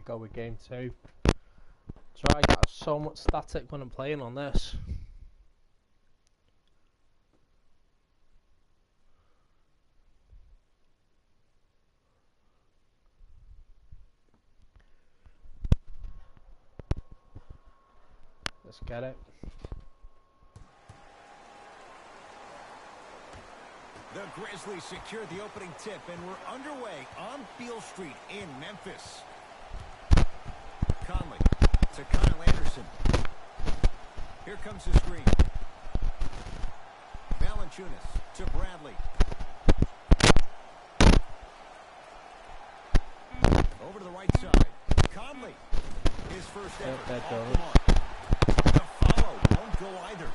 go with game 2. Try to get so much static when I'm playing on this. Let's get it. The Grizzlies secured the opening tip, and we're underway on Beale Street in Memphis. Conley to Kyle Anderson. Here comes the screen. Valanciunas to Bradley. Over to the right side. Conley. His first effort. The follow won't go either.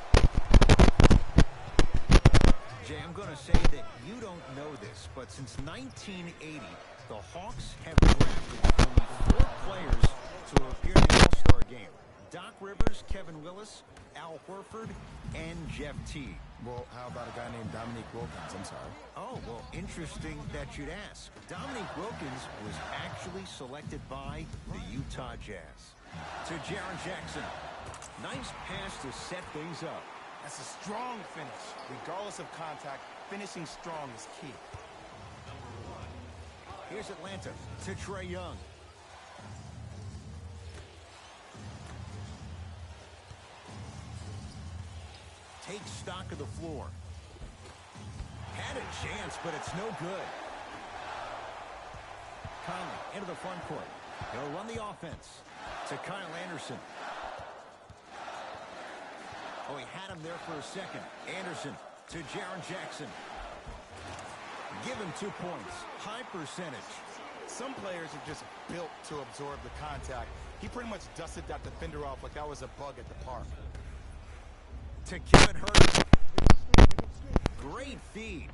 Jay, I'm going to say that you don't know this, but since 1980, the Hawks have drafted only 4 players to appear in the All-Star game. Doc Rivers, Kevin Willis, Al Horford, and Jeff Teague. Well, how about a guy named Dominique Wilkins? I'm sorry. Oh, well, interesting that you'd ask. Dominique Wilkins was actually selected by the Utah Jazz. To Jaren Jackson. Nice pass to set things up. That's a strong finish. Regardless of contact, finishing strong is key. Here's Atlanta to Trae Young. Takes stock of the floor. Had a chance, but it's no good. Conley into the front court. He'll run the offense to Kyle Anderson. Oh, he had him there for a second. Anderson to Jaren Jackson. Give him 2 points. High percentage. Some players are just built to absorb the contact. He pretty much dusted that defender off like that was a bug at the park. To Kevin Herter. Great feed.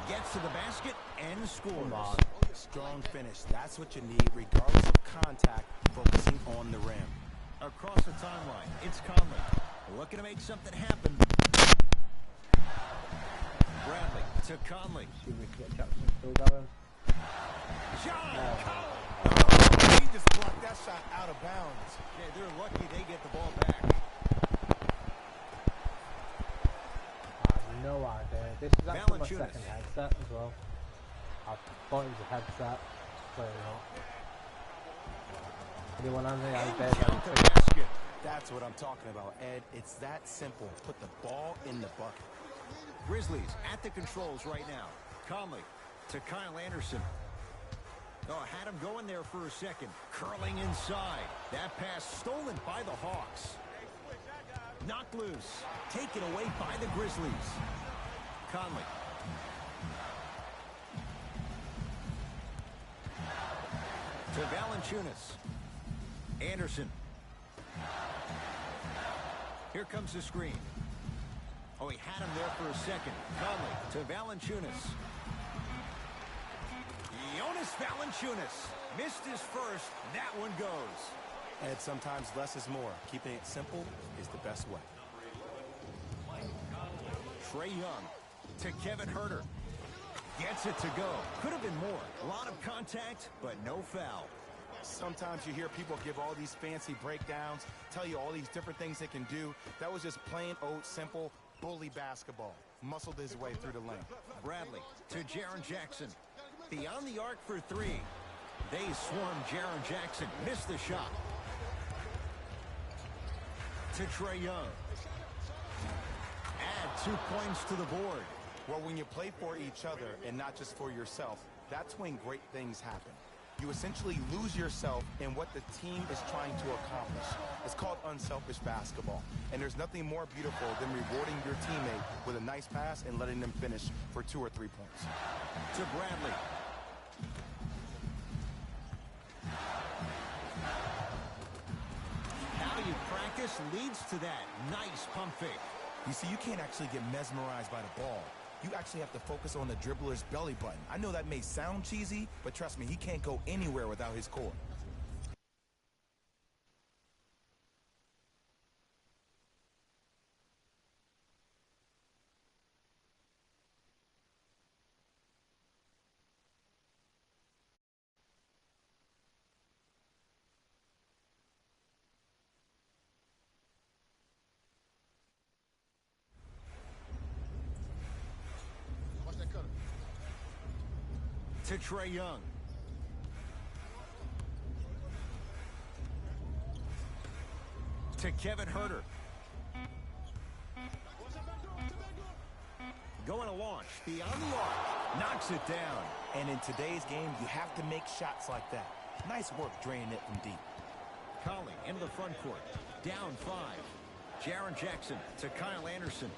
Gets to the basket and scores. Strong finish. That's what you need, regardless of contact, focusing on the rim. Across the timeline, it's Conley. Looking to make something happen. Bradley to Conley. Jackson still going. John Conley. Oh, he just blocked that shot out of bounds. Yeah, they're lucky they get the ball back. I have no idea. This is actually my second headset as well. I thought it was a headset. Clearly not. Anyone has any idea? That's what I'm talking about, Ed. It's that simple. Put the ball in the bucket. Grizzlies at the controls right now. Conley to Kyle Anderson. Oh, had him going there for a second. Curling inside. That pass stolen by the Hawks. Knocked loose. Taken away by the Grizzlies. Conley. To Valanciunas. Anderson. Here comes the screen. Oh, he had him there for a second. Conley to Valanciunas. Jonas Valanciunas missed his first. That one goes. Ed, sometimes less is more. Keeping it simple is the best way. Trae Young to Kevin Herter. Gets it to go. Could have been more. A lot of contact, but no foul. Sometimes you hear people give all these fancy breakdowns, tell you all these different things they can do. That was just plain old simple bully basketball. Muscled his way through the lane. Bradley to Jaren Jackson. Beyond the arc for 3. They swarm Jaren Jackson. Missed the shot. To Trae Young. Add 2 points to the board. Well, when you play for each other and not just for yourself, that's when great things happen. You essentially lose yourself in what the team is trying to accomplish. It's called unselfish basketball. And there's nothing more beautiful than rewarding your teammate with a nice pass and letting them finish for 2 or 3 points. To Bradley. How you practice leads to that. Nice pump fake. You see, you can't actually get mesmerized by the ball. You actually have to focus on the dribbler's belly button. I know that may sound cheesy, but trust me, he can't go anywhere without his core. to Trae Young. To Kevin Huerter. Going to launch beyond the arc. Knocks it down. And in today's game, you have to make shots like that. Nice work draining it from deep. Conley into the front court. Down 5. Jaren Jackson to Kyle Anderson.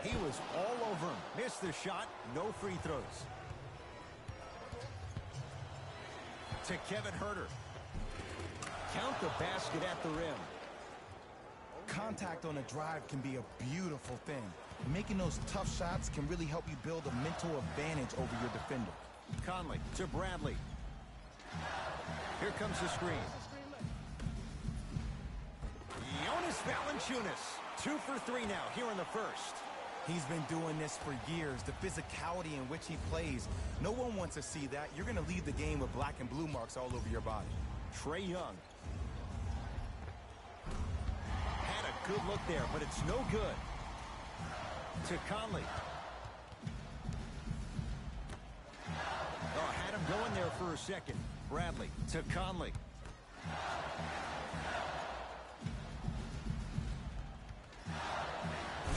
He was all over him. Missed the shot. No free throws. To Kevin Huerter. Count the basket at the rim. Contact on a drive can be a beautiful thing. Making those tough shots can really help you build a mental advantage over your defender. Conley to Bradley. Here comes the screen. Jonas Valanciunas. 2 for 3 now here in the first. He's been doing this for years. The physicality in which he plays. No one wants to see that. You're going to leave the game with black and blue marks all over your body. Trae Young. Had a good look there, but it's no good. To Conley. Oh, had him going there for a second. Bradley to Conley.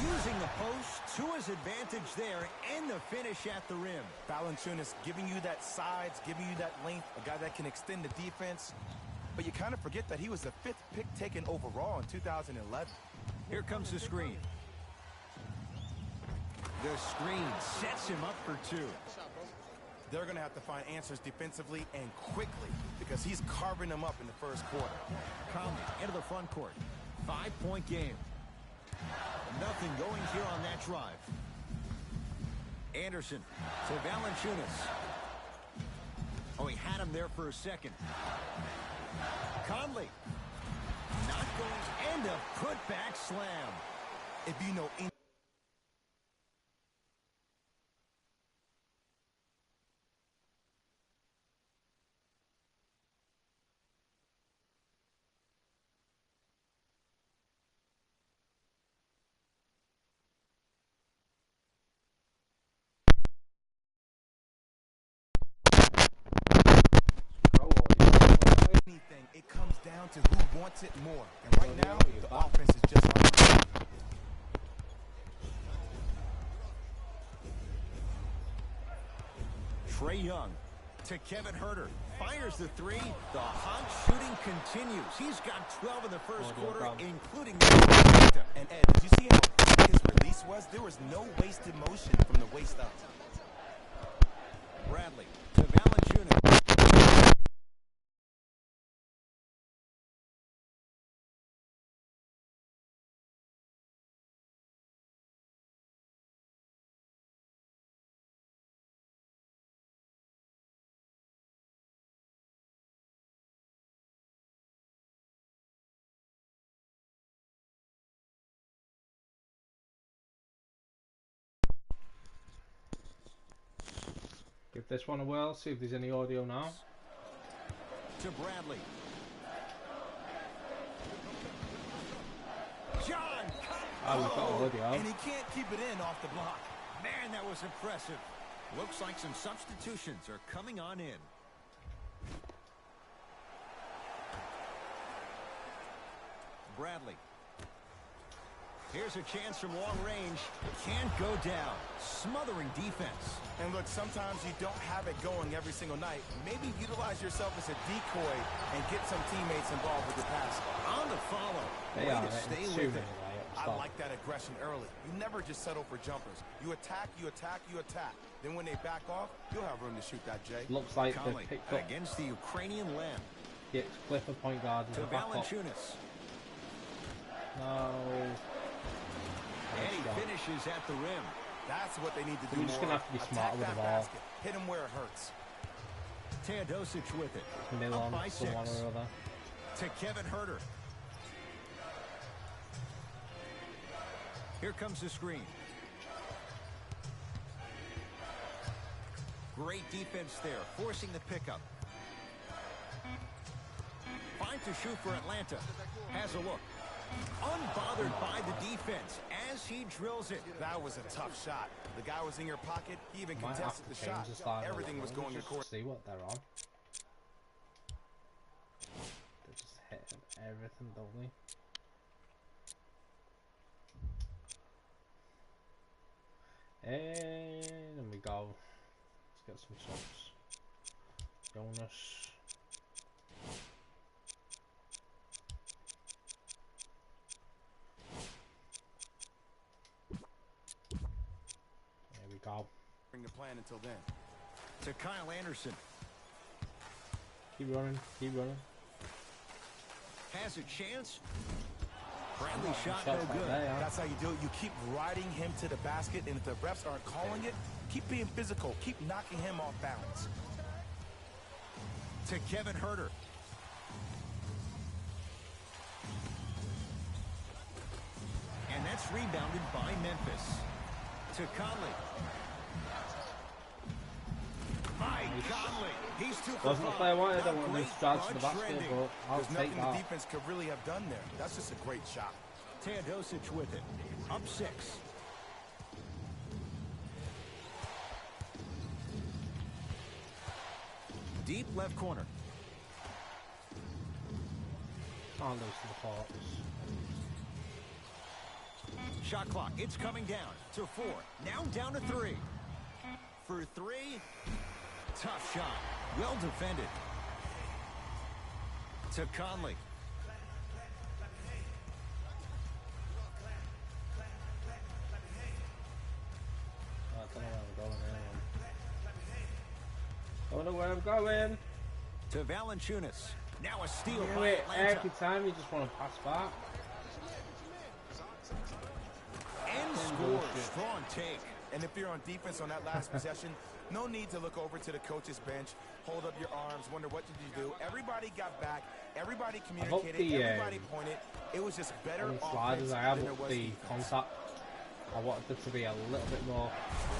Using the post to his advantage there, and the finish at the rim. Valanciunas giving you that size, giving you that length, a guy that can extend the defense. But you kind of forget that he was the 5th pick taken overall in 2011. Here comes the screen. The screen sets him up for 2. They're going to have to find answers defensively and quickly because he's carving them up in the first quarter. Conley into the front court. 5-point game. Nothing going here on that drive. Anderson to Valanciunas. Oh, he had him there for a second. Conley. Not going, and a putback slam. If you know any anything, it comes down to who wants it more. And right now, the offense is just like Trae Young to Kevin Huerter. Fires the 3. The hot shooting continues. He's got 12 in the first quarter, including the... And Ed, did you see how quick his release was? There was no wasted motion from the waist up. Bradley to Valanciunas. Give this one a whirl, see if there's any audio now. To Bradley. John. Oh, we've got a video. And he can't keep it in off the block. Man, that was impressive. Looks like some substitutions are coming on in. Bradley. Here's a chance from long range. Can't go down. Smothering defense. And look, sometimes you don't have it going every single night. Maybe utilize yourself as a decoy and get some teammates involved with the pass. On the follow. They Way are to stay assuming with it. I like that aggression early. You never just settle for jumpers. You attack, you attack, you attack. Then when they back off, you'll have room to shoot that, Jay. Looks like Conley they've picked up against the Ukrainian Lamb. the Clipper point guard To and the backup. Valanciunas. No. And he finishes at the rim. That's what they need to do We're just more. going to have to be smarter Attack with that the ball. basket. Hit him where it hurts. Teodosic with it. Mill Up on by for 6. one or other. To Kevin Huerter. Here comes the screen. Great defense there, forcing the pickup. Finds a shoot for Atlanta. Has a look. Unbothered by the defense as he drills it. That was a tough shot. The guy was in your pocket. He even Might contested the shot. Everything was going according. See what they're on. They're just hitting everything, don't they? And we go. Let's get some subs. Jonas. There we go. Bring the plan until then. To Kyle Anderson. Keep running, keep running. Has a chance. Bradley shot no good. That's how you do it. You keep riding him to the basket, and if the refs aren't calling it, keep being physical. Keep knocking him off balance. To Kevin Huerter. And that's rebounded by Memphis. To Conley. Mike Conley. He's too far. Wasn't the play I wanted. I wanted to drive to the basket, but I'll There's take nothing that. the defense could really have done there. That's just a great shot. Teodosic with it. Up 6. Deep left corner. Can't lose to the Hawks. Shot clock. It's coming down to 4. Now down to 3. For 3. Tough shot. Well defended. To Conley. I don't know where I'm going. To Valanciunas. Now a steal Yeah, by wait, Atlanta. every time you just want to pass back. And score. bullshit. Strong take. And if you're on defense on that last possession, no need to look over to the coach's bench, hold up your arms, wonder what did you do. Everybody got back. Everybody communicated. Everybody pointed. It was just better offense I have than there up was the defense. contact. I wanted it to be a little bit more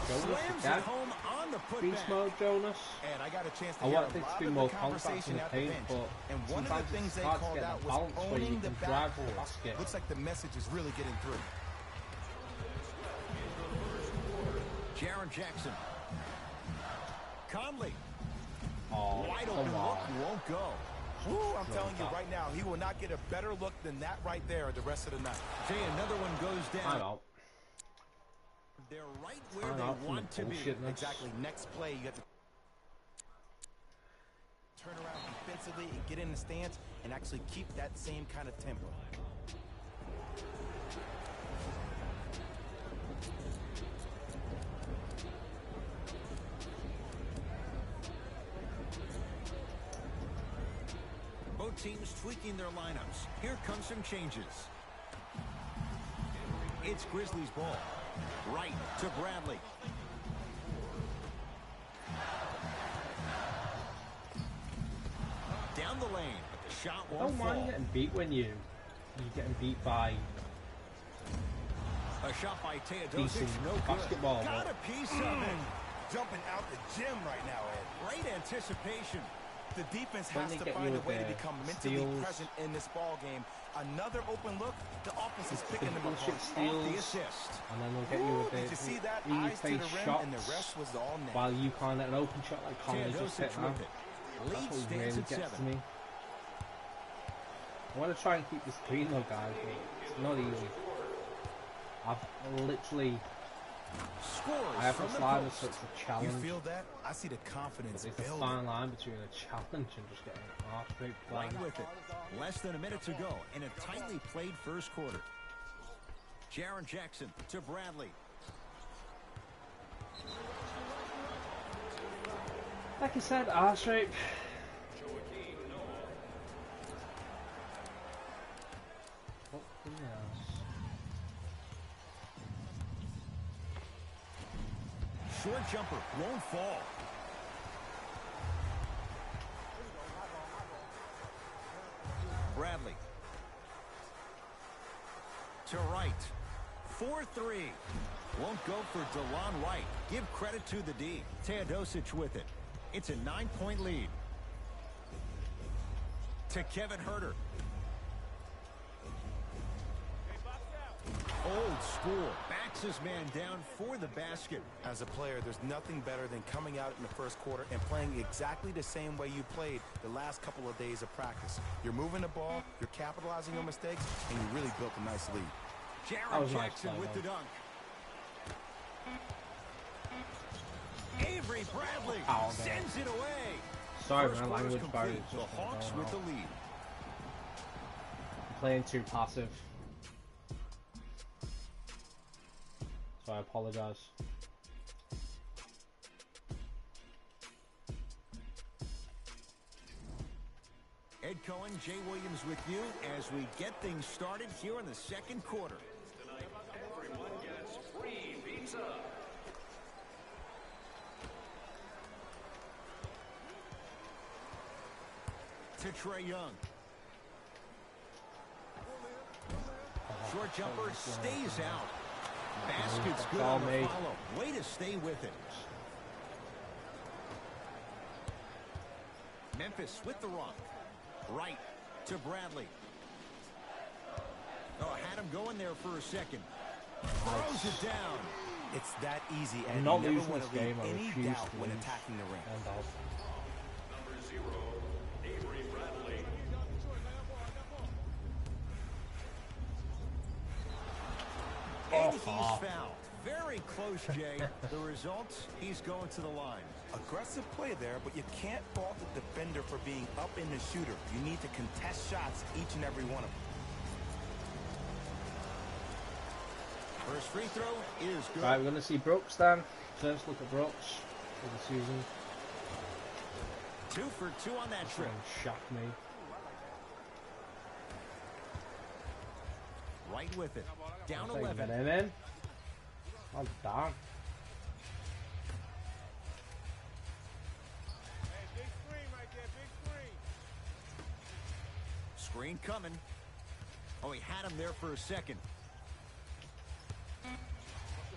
Jonas Slams again. it home on the Beast putback. mode Jonas. And I got a chance to I hear wanted a it to lot be of more the contact in conversation the at the paint, bench. but And one of sometimes the things it's they hard to called get out the was balance where you owning the can drive to the backboards. basket. Looks like the message is really getting through. Jaren Jackson. Conley. Oh, Wide come open look on. won't go. Woo, I'm telling you right now, he will not get a better look than that right there the rest of the night. See, another one goes I down. know. They're right where I know, they want to be. bullshitness. Exactly. Next play, you have to turn around defensively and get in the stance and actually keep that same kind of tempo. Both teams tweaking their lineups. Here come some changes. It's Grizzlies ball. Right to Bradley. Down the lane, but the shot I won't don't mind fall. getting beat when you're getting beat by A shot by Teodosic, decent no good. basketball. Got But a piece of it. Jumping out the gym right now, Ed. Great anticipation. The defense When has they to get find you a with way to their become mentally steals. present in this ball game. Another open look, the offense is the picking them bullshit apart. steals, The assist. and then they'll get you Ooh, with did you see that? the Eyes to the face rim, and the shots rest was all net. while you can't let an open shot like Conley just hit Teodosic now. with it. That's Lead what stands really at gets to 7. me. I want to try and keep this clean though, guys, but it's not easy. I've literally Scores I have from to the slide post. as such a You challenge. feel that? I see the confidence It's a building. fine line between a challenge and just getting an off straight play. Right with it. Less than a minute to go in a tightly played first quarter. Jaren Jackson to Bradley. Like I said, arse rape. Short jumper won't fall. Bradley. To right. 4-3. Won't go for DeLon Wright. Give credit to the D. Teodosic with it. It's a 9-point lead. To Kevin Huerter. old school. Backs his man down for the basket. As a player, there's nothing better than coming out in the first quarter and playing exactly the same way you played the last couple of days of practice. You're moving the ball, you're capitalizing on mistakes, and you really built a nice lead. Jaron Jackson with the dunk. Avery Bradley sends it away. Sorry, First man, quarter's language barrier. complete. The Hawks with the lead. Playing too passive. So I apologize. Ed Cohen, Jay Williams with you as we get things started here in the second quarter. Tonight, everyone gets free pizza. To Trae Young. Short jumper stays out. Basket's good on the follow. Way to stay with it. Memphis with the rock. Right to Bradley. Oh, had him going there for a second. Throws it down. It's that easy, and I'm not you never losing want this to leave game. I any refuse doubt to when lose. attacking the ring. Number 0, Avery Bradley. And he's fouled. Very close, Jay. The results, he's going to the line. Aggressive play there, but you can't fault the defender for being up in the shooter. You need to contest shots, each and every one of them. First free throw is good. Right, we're going to see Brooks then. First look at Brooks for the season. 2 for 2 on that trip. Shocked me. Right with it. Down Take 11. that in. Well done. Screen coming. Oh, he had him there for a second.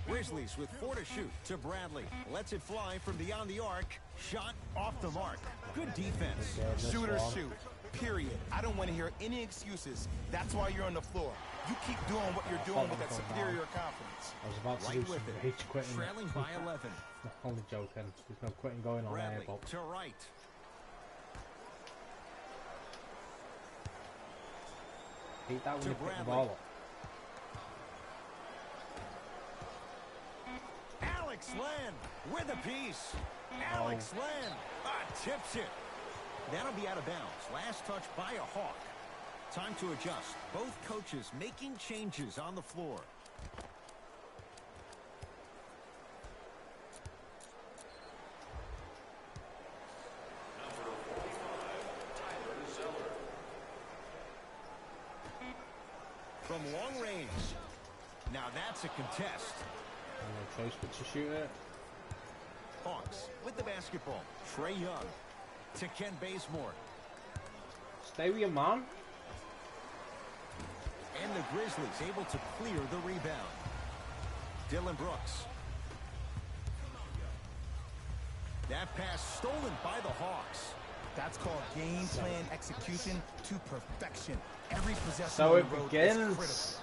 Grizzlies with 4 to shoot to Bradley. Lets it fly from beyond the arc. Shot off the mark. Good defense. Shooters shoot. Period. I don't want to hear any excuses. That's why you're on the floor. You keep doing what you're doing with that superior confidence. I was about to Right do some with it. rage quitting. Trailing by 11. Only joking. There's no quitting going on there, Bradley but to right. hate that when To you pick the Bradley. ball up. Alex Len with a piece. Alex Len tips it. That'll be out of bounds. Last touch by a Hawk. Time to adjust. Both coaches making changes on the floor. From long range. Now that's a contest. No choice but to shoot it. Hawks with the basketball. Trae Young to Ken Bazemore. Stay with your man. And the Grizzlies able to clear the rebound. Dylan Brooks. That pass stolen by the Hawks. That's called game plan execution to perfection. Every possession So on it the road is begins. critical.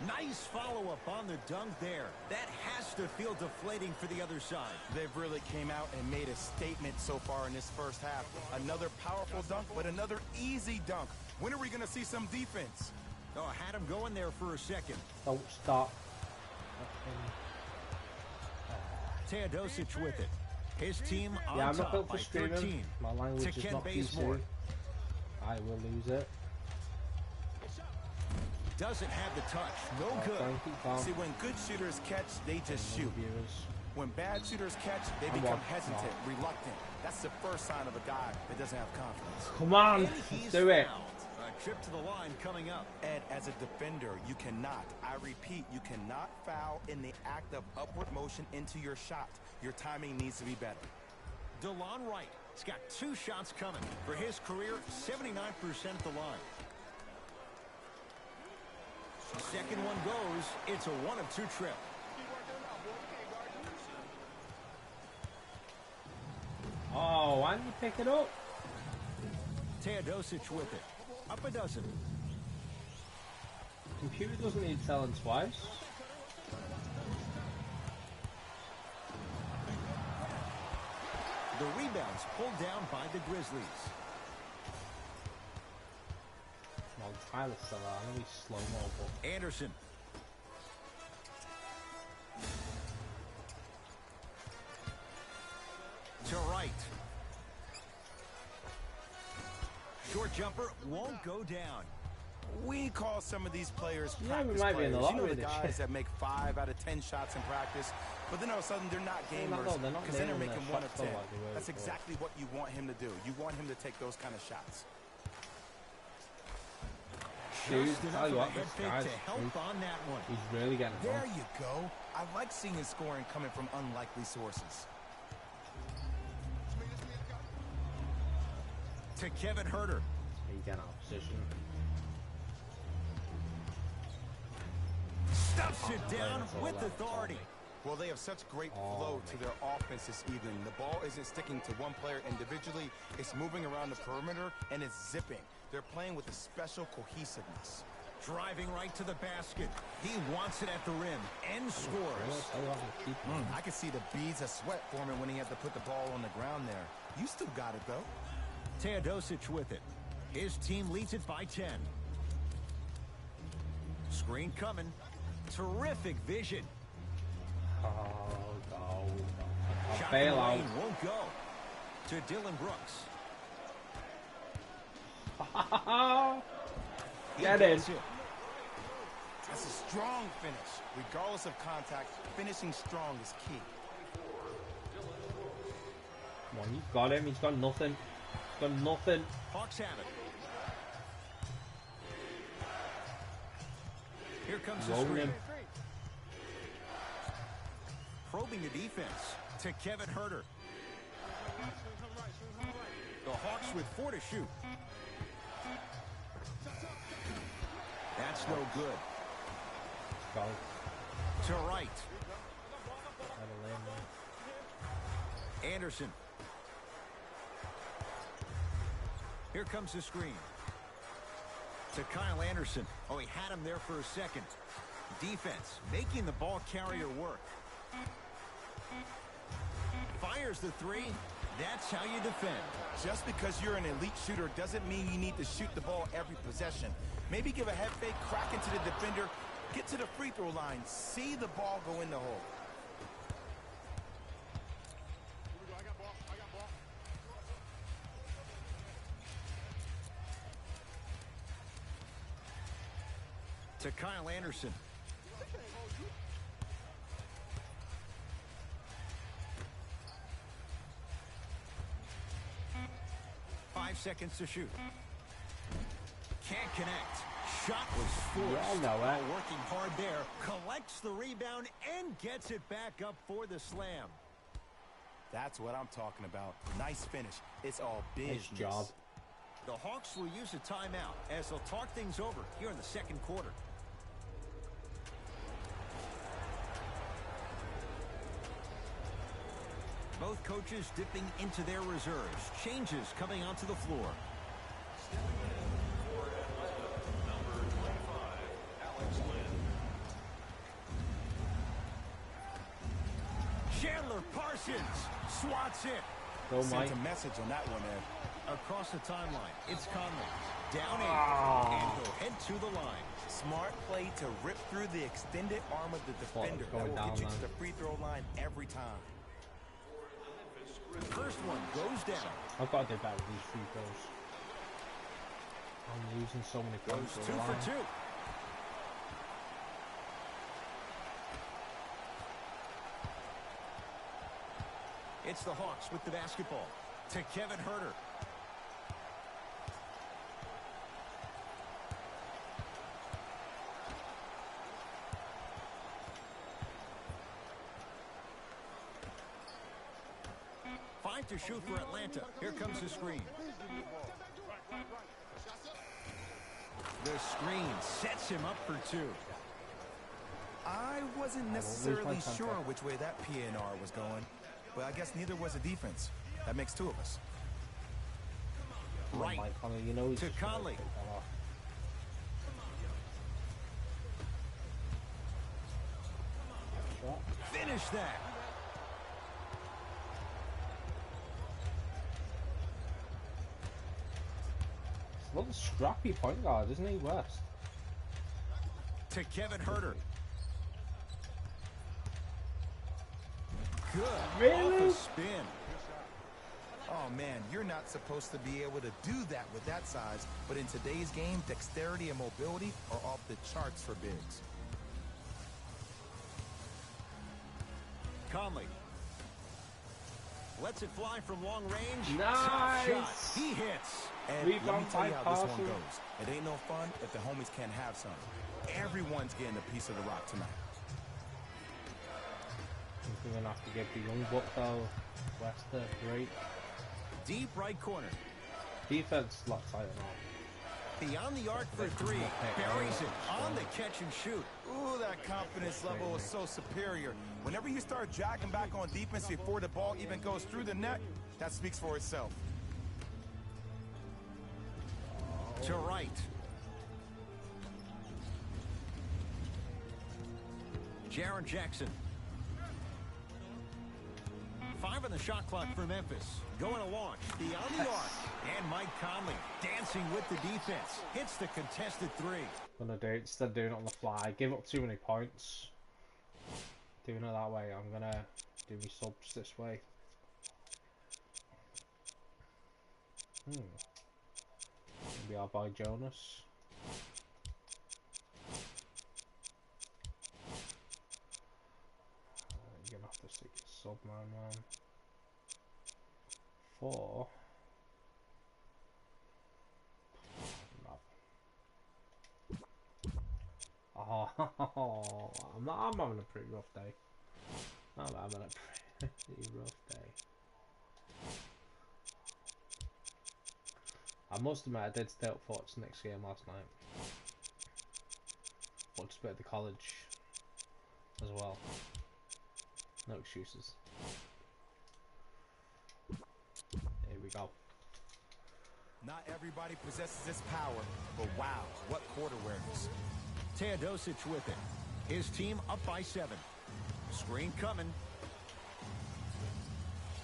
Nice follow-up on the dunk there. That has to feel deflating for the other side. They've really came out and made a statement so far in this first half. Another powerful dunk, but another easy dunk. When are we going to see some defense? Oh, had him going there for a second. Don't stop. Teodosic with it. His team on Yeah, I'm not top built by for streaming. 13. My language To is Ken not Bazemore. PC. I will lose it. Doesn't have the touch. No good. Thank you, Tom. See, when good shooters catch, they just shoot. Viewers. When bad shooters catch, they I'm become watching. hesitant, reluctant. That's the first sign of a guy that doesn't have confidence. Come on, And let's he's do it. fouled. A trip to the line coming up. Ed, as a defender, you cannot, I repeat, you cannot foul in the act of upward motion into your shot. Your timing needs to be better. DeLon Wright. He's got 2 shots coming. For his career, 79% at the line. The second one goes. It's a 1 of 2 trip. Oh, why didn't you pick it up? Teodosic with it. Up a dozen. Computer doesn't need telling twice. The rebound's pulled down by the Grizzlies. Well, Tyler's still on. I know he's slow-mo, but... Anderson. To right. Short jumper won't go down. We call some of these players Yeah, we practice might be in the players. You know lottery the this guys year. that make 5 out of 10 shots in practice, but then all of a sudden they're not They're gamers not because then they're nailing making their 1 of shots 10. like they were That's before. exactly what you want him to do. You want him to take those kind of shots. Dude, Just tell enough you of what, a head this fake guy's to help on that one. he's really getting it There done. you go. I like seeing scoring coming from unlikely sources. To Kevin Herter. He's getting out of position. Stuffs it down That's all with that. authority. Well, they have such great Oh, flow to their offense this evening. The ball isn't sticking to one player individually. It's moving around the perimeter, and it's zipping. They're playing with a special cohesiveness. Driving right to the basket. He wants it at the rim and scores. I can see the beads of sweat forming when he had to put the ball on the ground there. You still got it, though. Teodosic with it. His team leads it by 10. Screen coming. Terrific vision. Oh, no. Shot Bail from the out. lane won't go. To Dylan Brooks. He Get in. gets it. That's a strong finish. Regardless of contact, finishing strong is key. Come on, you've got him. He's got nothing. He's got nothing. Hawks have it. Here comes the Rolling screen. him. Probing the defense to Kevin Herter. The Hawks with 4 to shoot. That's no good. Go. To right. That'll land there. Anderson. Here comes the screen. To Kyle Anderson. Oh, he had him there for a second. Defense making the ball carrier work. Fires the 3. That's how you defend. Just because you're an elite shooter doesn't mean you need to shoot the ball every possession. Maybe give a head fake, crack into the defender, get to the free throw line, see the ball go in the hole. To Kyle Anderson. Five seconds to shoot. Can't connect. Shot was forced. Yeah, I know that. Working hard there. Collects the rebound and gets it back up for the slam. That's what I'm talking about. Nice finish. It's all business. Nice job. The Hawks will use a timeout as they'll talk things over here in the second quarter. Both coaches dipping into their reserves. Changes coming onto the floor. Chandler Parsons swats it. Go, Sent Mike. a message on that one, Ed. Across the timeline, it's Conley. Down 8, Ah. and he'll head to the line. Smart play to rip through the extended arm of the defender. That going will down, get you man. to the free throw line every time. First one goes down. I've got to do better with these free throws. I'm losing so many Goes points. 2 for 2. It's the Hawks with the basketball. To Kevin Herter. Five to shoot for Atlanta. Here comes the screen. The screen sets him up for 2. I wasn't necessarily sure which way that PNR was going, but I guess neither was the defense. That makes 2 of us. Right. Mike Conley, you know he's To just gonna Conley. take that off. Shot. Finish that. What a scrappy point guard, isn't he, West? To Kevin Herter. Good. Really? Off a spin. Oh man, you're not supposed to be able to do that with that size, but in today's game, dexterity and mobility are off the charts for bigs. Conley. Lets it fly from long range. Nice. Tough shot. He hits. And let me Rebound tell you by how this one Parson. goes. It ain't no fun if the homies can't have some. Everyone's getting a piece of the rock tonight. We're gonna have to give the young buck though. West a break. Deep right corner. Defense looks like it. Beyond the arc for three. Buries it on the catch and shoot. Ooh, that confidence level is so superior. Whenever you start jacking back on defense before the ball even goes through the net, that speaks for itself. To right. Jaren Jackson. 5 on the shot clock for Memphis. Going to launch. Beyond the arc. And Mike Conley dancing with the defense. Hits the contested three. Gonna do it instead of doing it on the fly. Give up too many points. Doing it that way, I'm gonna do my subs this way. Maybe I'll buy Jonas. You're gonna have to stick your sub man. 4. Oh, I'm having a pretty rough day. I'm having a pretty rough day. I must admit, I did stay up for its next game last night. Watched a bit of the college as well. No excuses. Here we go. Not everybody possesses this power, but wow, what court awareness. Teodosic with it. His team up by 7. Screen coming.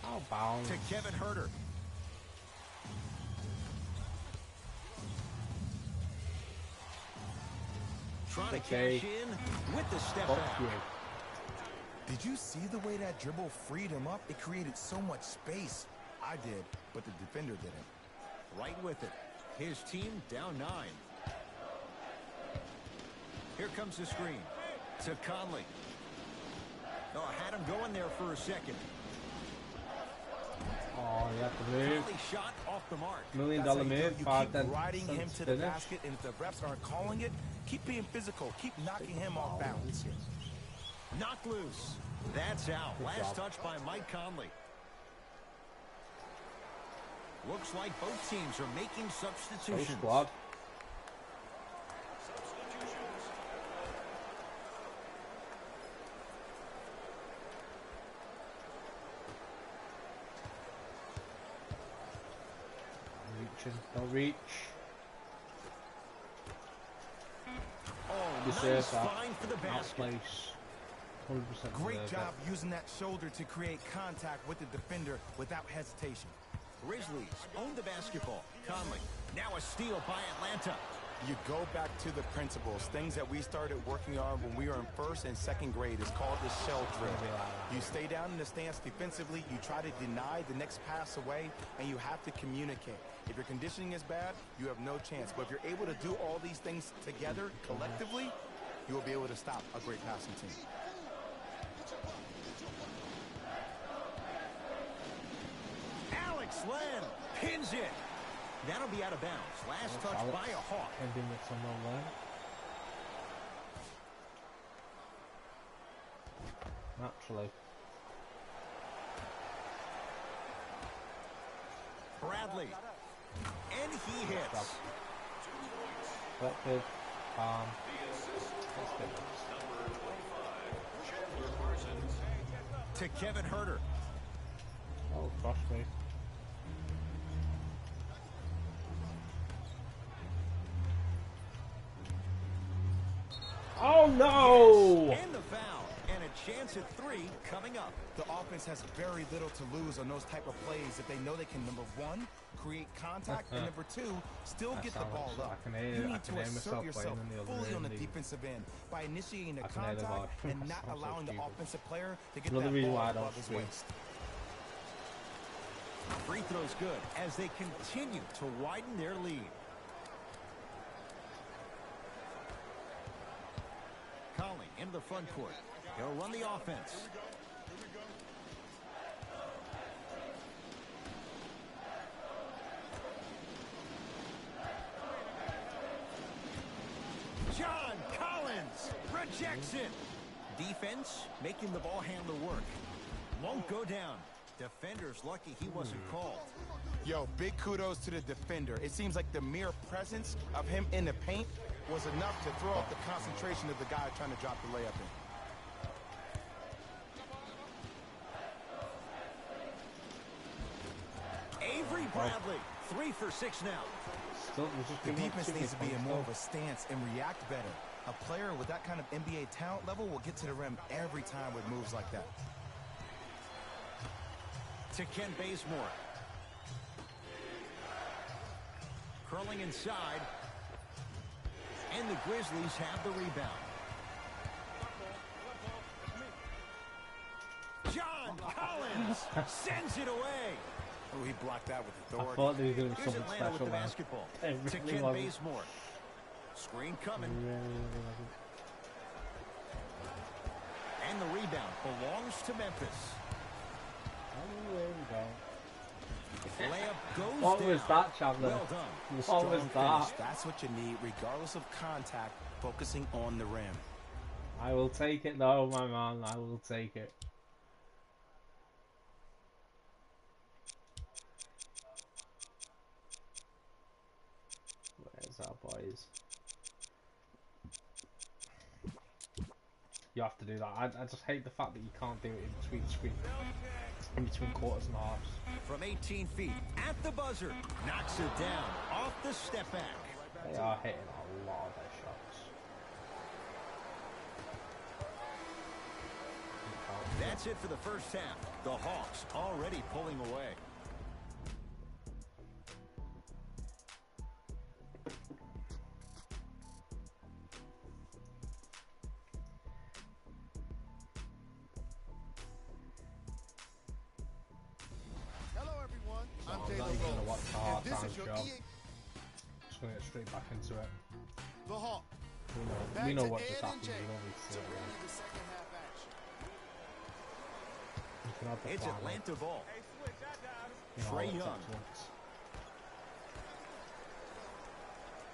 How bound. To Kevin Herter. Trying to Okay. cash in with the step Fuck back. you. Did you see the way that dribble freed him up? It created so much space. I did, but the defender didn't. Right with it. His team down 9. Here comes the screen. To Conley. Oh, had him going there for a second. Oh, you have to move. Conley shot off the mark. That's $1 million how you do move. it. You 5 keep then riding him to the finish. basket, and if the refs aren't calling it, keep being physical. Keep knocking him off balance. Knocked loose. That's out. Good Last job. touch by Mike Conley. Looks like both teams are making So substitutions. squad. Reaching. Don't reach. Oh, Deserve nice that. find for the basket. Outplace. 100% Great deserve job it. using that shoulder to create contact with the defender without hesitation. Grizzlies own the basketball. Conley. Now a steal by Atlanta. You go back to the principles, things that we started working on when we were in 1st and 2nd grade. It's called the shell drill. You stay down in the stance defensively, you try to deny the next pass away, and you have to communicate. If your conditioning is bad, you have no chance. But if you're able to do all these things together, collectively, you will be able to stop a great passing team. Alex Len pins it. That'll be out of bounds. Last touch Alex. by a Hawk. Ending it somewhere there. Naturally. Bradley. And he hits. Collected. Let's get this. To Kevin Herter. Oh, cross me. Oh no! And the foul. And a chance at 3 coming up. The offense has very little to lose on those type of plays if they know they can, number 1, create contact, and number 2, still get the ball up. You need to assert yourself fully on the defensive end by initiating the contact and not allowing the offensive player to get that ball above his waist. Free throw's good as they continue to widen their lead. Conley into the front court. He'll run the offense. John Collins rejects it. Defense making the ball handler work. Won't go down. Defender's lucky he wasn't called. Yo, big kudos to the defender. It seems like the mere presence of him in the paint was enough to throw off the concentration of the guy trying to drop the layup in. Avery Bradley, 3 for 6 now. The defense needs to be in more of a stance and react better. A player with that kind of NBA talent level will get to the rim every time with moves like that. To Ken Bazemore. Curling inside. And the Grizzlies have the rebound. John Collins sends it away. Oh, he blocked that with I authority. thought they were doing Here's something Atlanta with special the there. basketball. It To really Ken wasn't. Bazemore. Screen coming. And the rebound belongs to Memphis. Layup goes What down. was that, Chandler? Well done. What was that? That's what you need, regardless of contact, focusing on the rim. I will take it though, my man. I will take it. Where's our boys? You have to do that. I just hate the fact that you can't do it in between quarters and halves. From 18 feet at the buzzer, knocks it down off the step back. They are hitting a lot of their shots. That's it for the first half. The Hawks already pulling away. I'm not even going to watch the halftime show. Just going to get straight back into it. The Hawk. We know what just happened. We don't need to see it again. You can have the It's final. Atlanta ball. You know, Trae it's Young. excellent.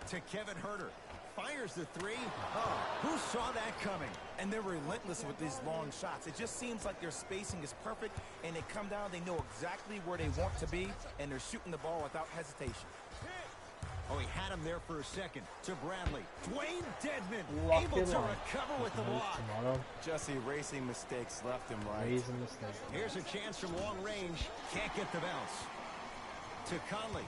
To Kevin Huerter. Fires the 3. Oh, who saw that coming? And they're relentless with these long shots. It just seems like their spacing is perfect, and they come down, they know exactly where they want to be, and they're shooting the ball without hesitation. Oh, he had him there for a second. To Bradley. Dwayne Dedman Lock able him to on. recover with the block. Tomorrow. Just erasing mistakes left and right. Raising mistakes. Here's a chance from long range. Can't get the bounce. To Conley.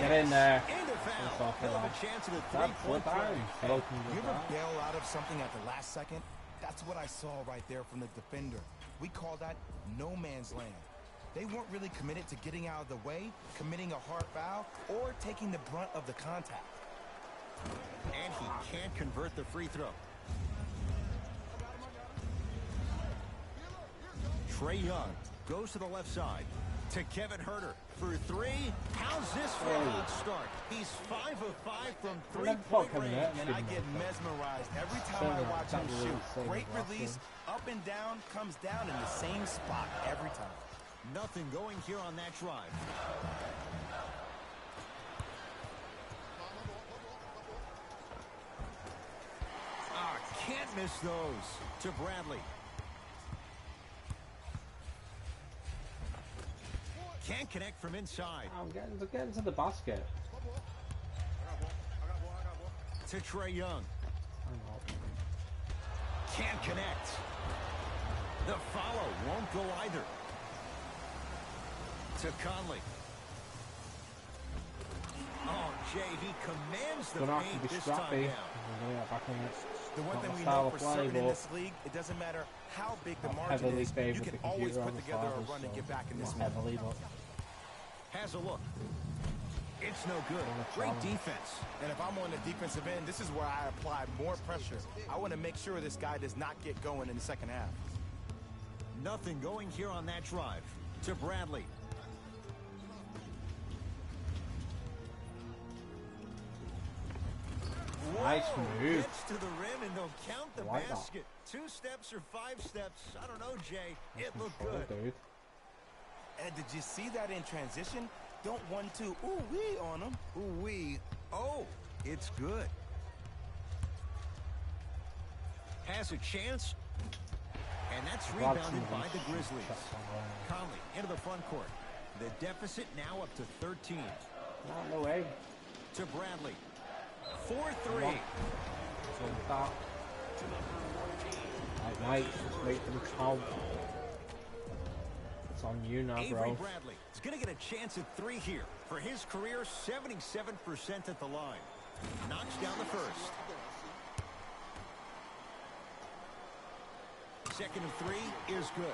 Get in there. And a That's foul. off He'll the have line. a chance at a That's three-point what play. I'm smoking You with ever that. bail out of something at the last second? That's what I saw right there from the defender. We call that no man's land. They weren't really committed to getting out of the way, committing a hard foul, or taking the brunt of the contact. And he can't convert the free throw. Trae Young goes to the left side. To Kevin Huerter for 3. How's this for a hot start? He's 5 of 5 from three-point range. And I get mesmerized every time I watch him shoot. Great release, up and down, comes down in the same spot every time. Nothing going here on that drive. Can't miss those. To Bradley. Can't connect from inside. I'm getting to the basket. To Trae Young. I'm not. Can't connect. The follow won't go either. To Conley. Oh, Jay, he commands the Gonna have paint to be this time scrappy. down. We're gonna get back in it. The one Not thing my we style know of for play, certain in but this league, it doesn't matter how big the I'm margin heavily is, favoured you with can the always computer put on the together a fathers, run and so get back in this not one. heavily, but Has a look. It's no good. Wanna Great challenge. defense. And if I'm on the defensive end, this is where I apply more pressure. I want to make sure this guy does not get going in the second half. Nothing going here on that drive. To Bradley. nice Whoa, move. gets to the rim and they'll count the I like that. basket. 2 steps or 5 steps. I don't know, Jay. It looked Control, good. dude. Ed, did you see that in transition? Don't 1-2 ooh-wee on him. Ooh-wee. Oh, it's good. Has a chance. And that's Lots rebounded of by these the Grizzlies. shots on line. Conley into the front court. The deficit now up to 13. No way. To Bradley. 4-3. So that. Right, mate, just wait for the count. It's on you now, Avery bro. Bradley is going to get a chance at 3 here. For his career, 77% at the line. Knocks down the first. Second and 3 is good.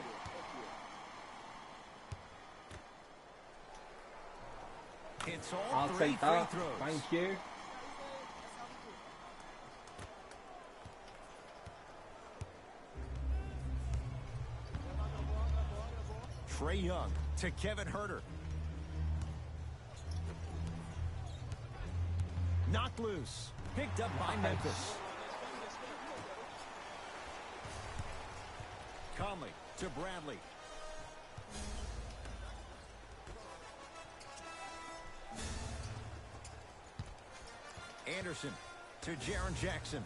Hits all I'll 3 take free that. throws. Thank you. Trae Young to Kevin Huerter. Knocked loose. Picked up by Memphis. Conley to Bradley. Anderson to Jaren Jackson.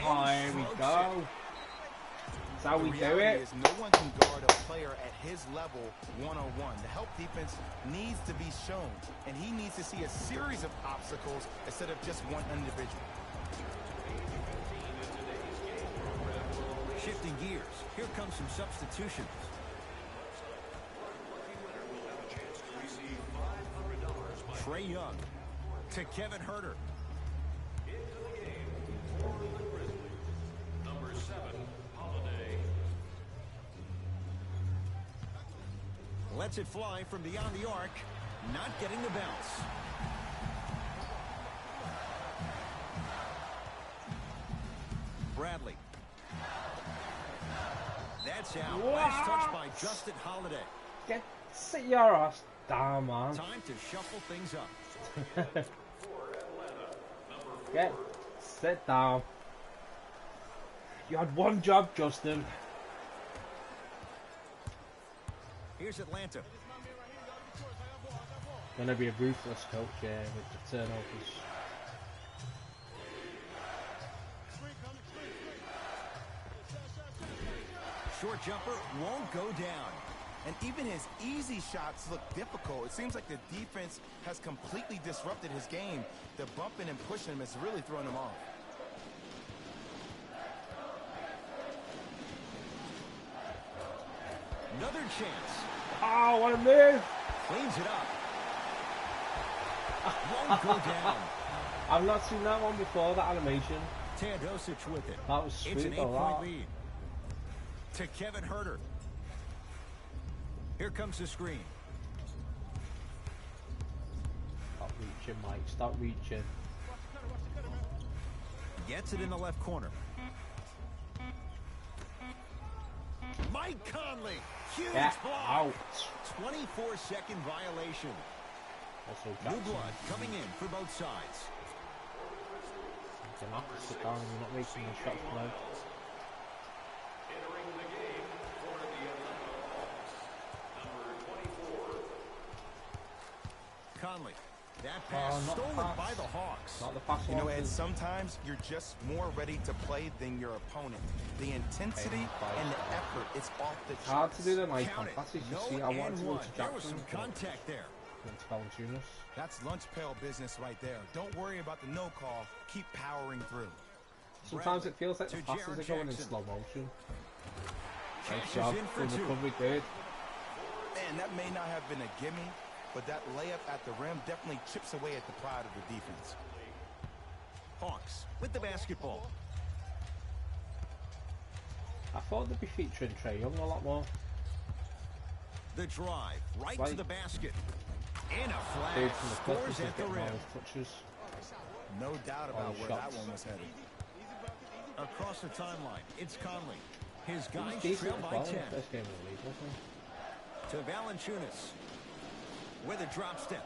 Oh, here we go. That's how we The do reality it. is no one can guard a player at his level one-on-one. The help defense needs to be shown, and he needs to see a series of obstacles instead of just one individual. Shifting gears. Here comes some substitutions. Trae Young to Kevin Huerter. Number 7, Holiday. Lets it fly from beyond the arc. Not getting the bounce. Bradley. That's out. Wow. Nice touch by Justin Holiday. Sit your ass down, man. Time to shuffle things up. Sit down. You had one job, Justin. Here's Atlanta. Gonna be a ruthless coach here with the turnovers. Short jumper won't go down. And even his easy shots look difficult. It seems like the defense has completely disrupted his game. The bumping and pushing him is really throwing him off. Another chance. Oh, what a move! Cleans it up. Won't go down. I've not seen that one before, that animation. Teodosic with it. That was It's an sweet, though, 8-point that. lead. To Kevin Huerter. Here comes the screen. Stop reaching, Mike. Stop reaching. Gets it in the left corner. Mike Conley. Huge Get block. out. 24-second violation. Also, New Jackson. blood coming in for both sides. You have to sit down and you're not making the shots play. Entering the game for the Atlanta Hawks. Number 24. Conley. That pass not stolen pass. by the Hawks. Not the pass You know, one, Ed, 'cause sometimes you're just more ready to play than your opponent. The intensity and the effort, it's off the charts. it's hard to do the nice Count it. passes. You No see, I wanted to go and to one. There was Jackson. some contact there. Went to Valanciunas. That's lunch pail business right there. Don't worry about the no call. Keep powering through. Sometimes it feels like to the passes Jaren are going in Jackson. slow motion. Nice Cashes job. in for Good 2. recovery, dude. Man, that may not have been a gimme, but that layup at the rim definitely chips away at the pride of the defense. Hawks with the basketball. I thought they'd be featuring Trae Young a lot more. The drive right Like, to the basket. In a dude flash, from the scores Clippers is at the getting all rim. his touches. No doubt All about the where shots. that one was headed. Across the timeline, it's Conley. His He was guys decent trail as by well in 10. the first game of the league, wasn't he? To Valanciunas with a drop step.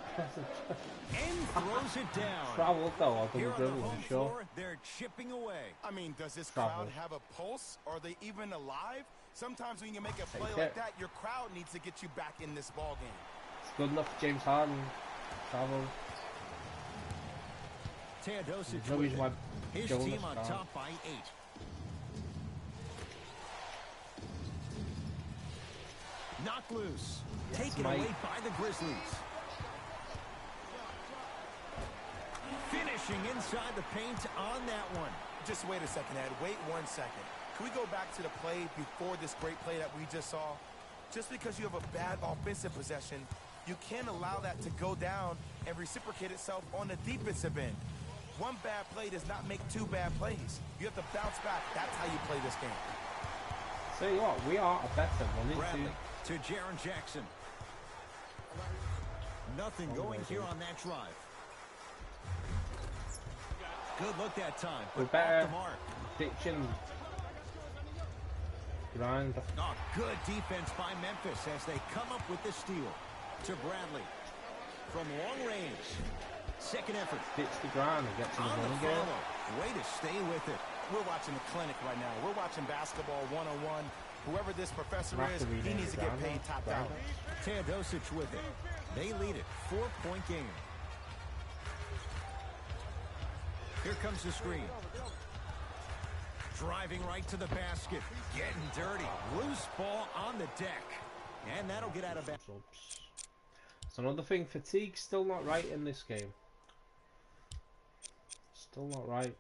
And throws it down. Travelled though, or Here double on the dribble, home for sure. floor, they're chipping away. I mean, does this Travel. crowd have a pulse? Are they even alive? Sometimes when you make a play Take like it. that, your crowd needs to get you back in this ball game. It's good enough for James Harden. Travel. Teodosic There's no with reason it. why His Jonas team on can't. top by 8. Knocked loose. Taken Mike. away by the Grizzlies. Finishing inside the paint on that one. Just wait a second, Ed. Wait 1 second. Can we go back to the play before this great play that we just saw? Just because you have a bad offensive possession, you can't allow that to go down and reciprocate itself on the defensive end. One bad play does not make two bad plays. You have to bounce back. That's how you play this game. Tell you what, we are a better running Bradley team. to Jaren Jackson. Nothing going here on that drive. Good look that time, We're but better off the mark. ditching grind. Oh, good defense by Memphis as they come up with the steal. To Bradley. From long range. Second effort. Ditch the grind and get to the On the running game. follow. Way to stay with it. We're watching a clinic right now. We're watching basketball one-on-one. Whoever this professor We'll have is, to he rename needs to the get ground paid now. top dollar. Teodosic with it. They lead it. 4-point game. Here comes the screen. Driving right to the basket. Getting dirty. Loose ball on the deck. And that'll get out of bounds. Subs. It's another thing, fatigue's still not right in this game. Still not right.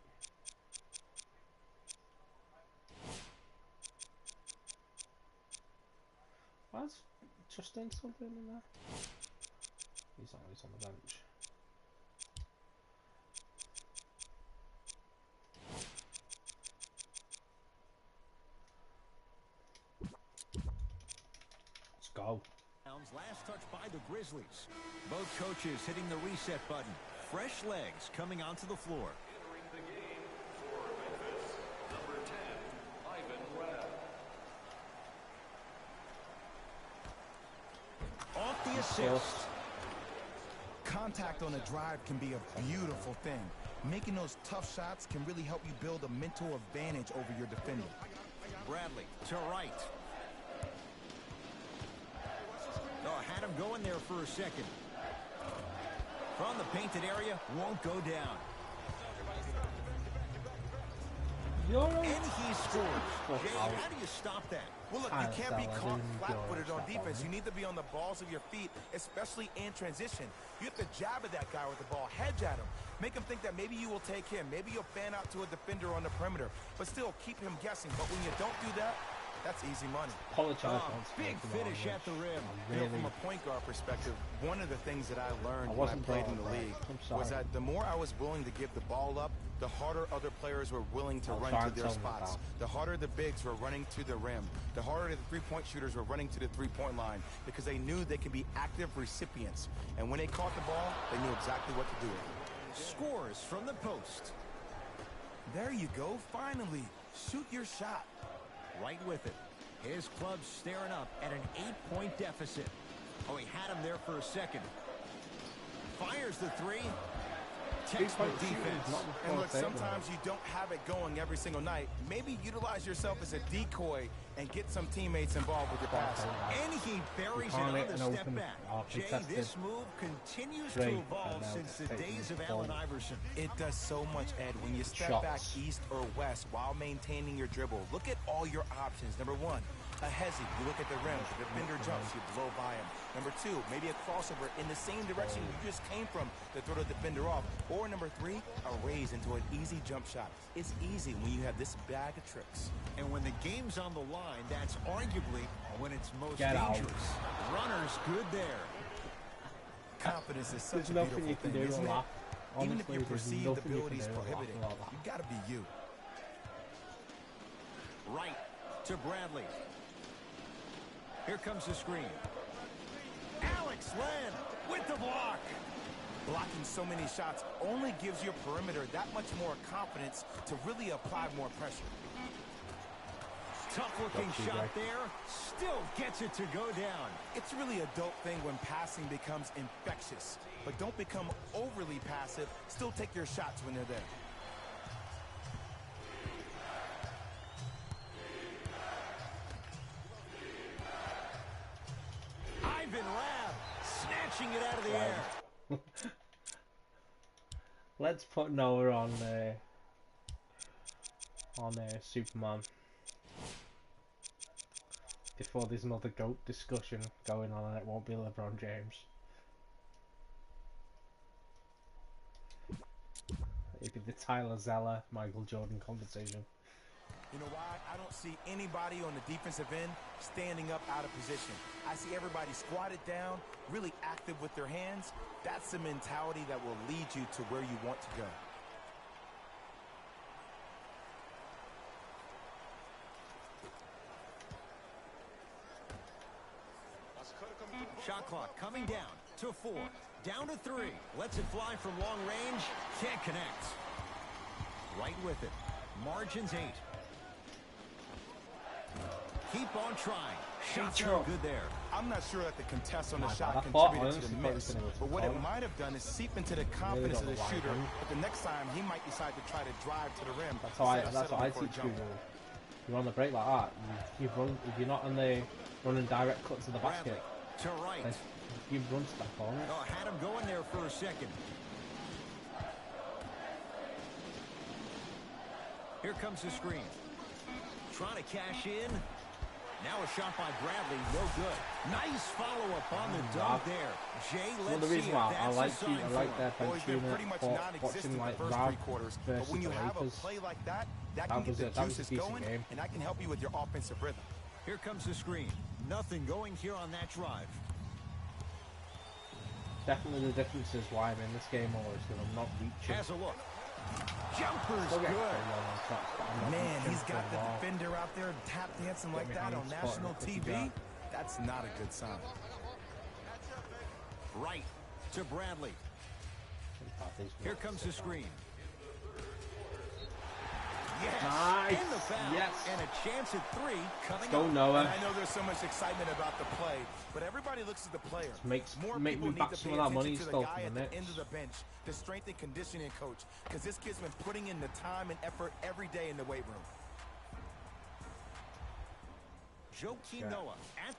Why's Justin still doing in there? He's on the bench. Let's go. Last touch by the Grizzlies. Both coaches hitting the reset button. Fresh legs coming onto the floor. Entering the game for Memphis, number 10, Ivan Webb. Off the assist. Contact on a drive can be a beautiful thing. Making those tough shots can really help you build a mental advantage over your defender. Bradley to right. Oh, had him going there for a second. From the painted area, won't go down. And he scores. Jay, how do you stop that? Well, look, you can't be caught flat-footed on defense. You need to be on the balls of your feet, especially in transition. You have to jab at that guy with the ball, hedge at him. Make him think that maybe you will take him. Maybe you'll fan out to a defender on the perimeter, but still keep him guessing. But when you don't do that, that's easy money. Apologise. Big finish at the rim. You know, from a point guard perspective, one of the things that I learned when I wasn't played in the brought up, league I'm sorry. was that the more I was willing to give the ball up, the harder other players were willing to I'll run try to and their tone it spots. down. The harder the bigs were running to the rim. The harder the three-point shooters were running to the three-point line because they knew they could be active recipients. And when they caught the ball, they knew exactly what to do with it. Scores from the post. There you go, finally. Shoot your shot. Right with it. His club staring up at an 8-point deficit. Oh, he had him there for a second. Fires the three. Textbook defense. And look, sometimes you don't have it going every single night. Maybe utilize yourself as a decoy and get some teammates involved with your passing. And he buries it on the step back. Jay, this move continues to evolve since the days of Allen Iverson. It does so much, Ed, when you step back east or west while maintaining your dribble. Look at all your options. Number one, a hezzy. You look at the rim. The defender jumps. You blow by him. Number two, maybe a crossover in the same direction you just came from to throw the defender off. Or number three, a raise into an easy jump shot. It's easy when you have this bag of tricks. And when the game's on the line, that's arguably when it's most Get out. dangerous. Runners good there. Confidence is such There's a nothing beautiful you can thing, do isn't on it? that. Even if honestly, your there's perceived nothing you can ability is do prohibited, about that. you gotta be you. Right to Bradley. Here comes the screen. Alex Len with the block. Blocking so many shots only gives your perimeter that much more confidence to really apply more pressure. Tough-looking shot there. Still gets it to go down. It's really a dope thing when passing becomes infectious. But don't become overly passive. Still take your shots when they're there. Ivan Lab snatching it out of the air. Let's put Noah on Superman before there's another GOAT discussion going on, and it won't be LeBron James. It'd be the Tyler Zeller, Michael Jordan conversation. You know why? I don't see anybody on the defensive end standing up out of position. I see everybody squatted down, really active with their hands. That's the mentality that will lead you to where you want to go. Shot clock coming down to 4. Down to 3. Lets it fly from long range. Can't connect. Right with it. Margins 8. Keep on trying. Shots are good there. I'm not sure that the contest on the I shot thought contributed to the honestly miss, it was but what it corner. might have done is seep into the confidence of the don't know shooter. why. But the next time, he might decide to try to drive to the rim. That's how I instead of settling for a teach jump. people. You're on the break like that. You run if you're not on the running direct cut to the Bradley basket. to right. Then you run to that corner. Oh, had him going there for a second. Here comes the screen. Trying to cash in. Now a shot by Bradley, no good. Nice follow-up on the dunk there. Jay, One of let's the see reasons if why I that's a like sign for him. their Well, he's been bench pretty unit much for non-existent watching the like first Rav three quarters. versus But when you the have a Lakers. play like that, that That can get was the a juices decent going, game. and that can help you with your offensive rhythm. Here comes the screen. Nothing going here on that drive. Definitely the difference is why I'm in this game more is because I'm not reaching. Has a look. Jumper's Still getting good. pretty long on shots, but I'm not Man, reaching he's for got the ball. defender out there tap dancing like Get that me on hands spotting national the cookie TV. jar. That's not a good sign. Right to Bradley. Here comes the screen. Yes, Nice. and the foul, Yes. and a chance at 3 coming Go up. Noah. And I know there's so much excitement about the play, but everybody looks at the player. More Make people me need back to some pay of that attention money to the stole guy from at the the Knicks. end of the bench, the strength and conditioning coach, because this kid's been putting in the time and effort every day in the weight room. Joakim Yeah. Noah at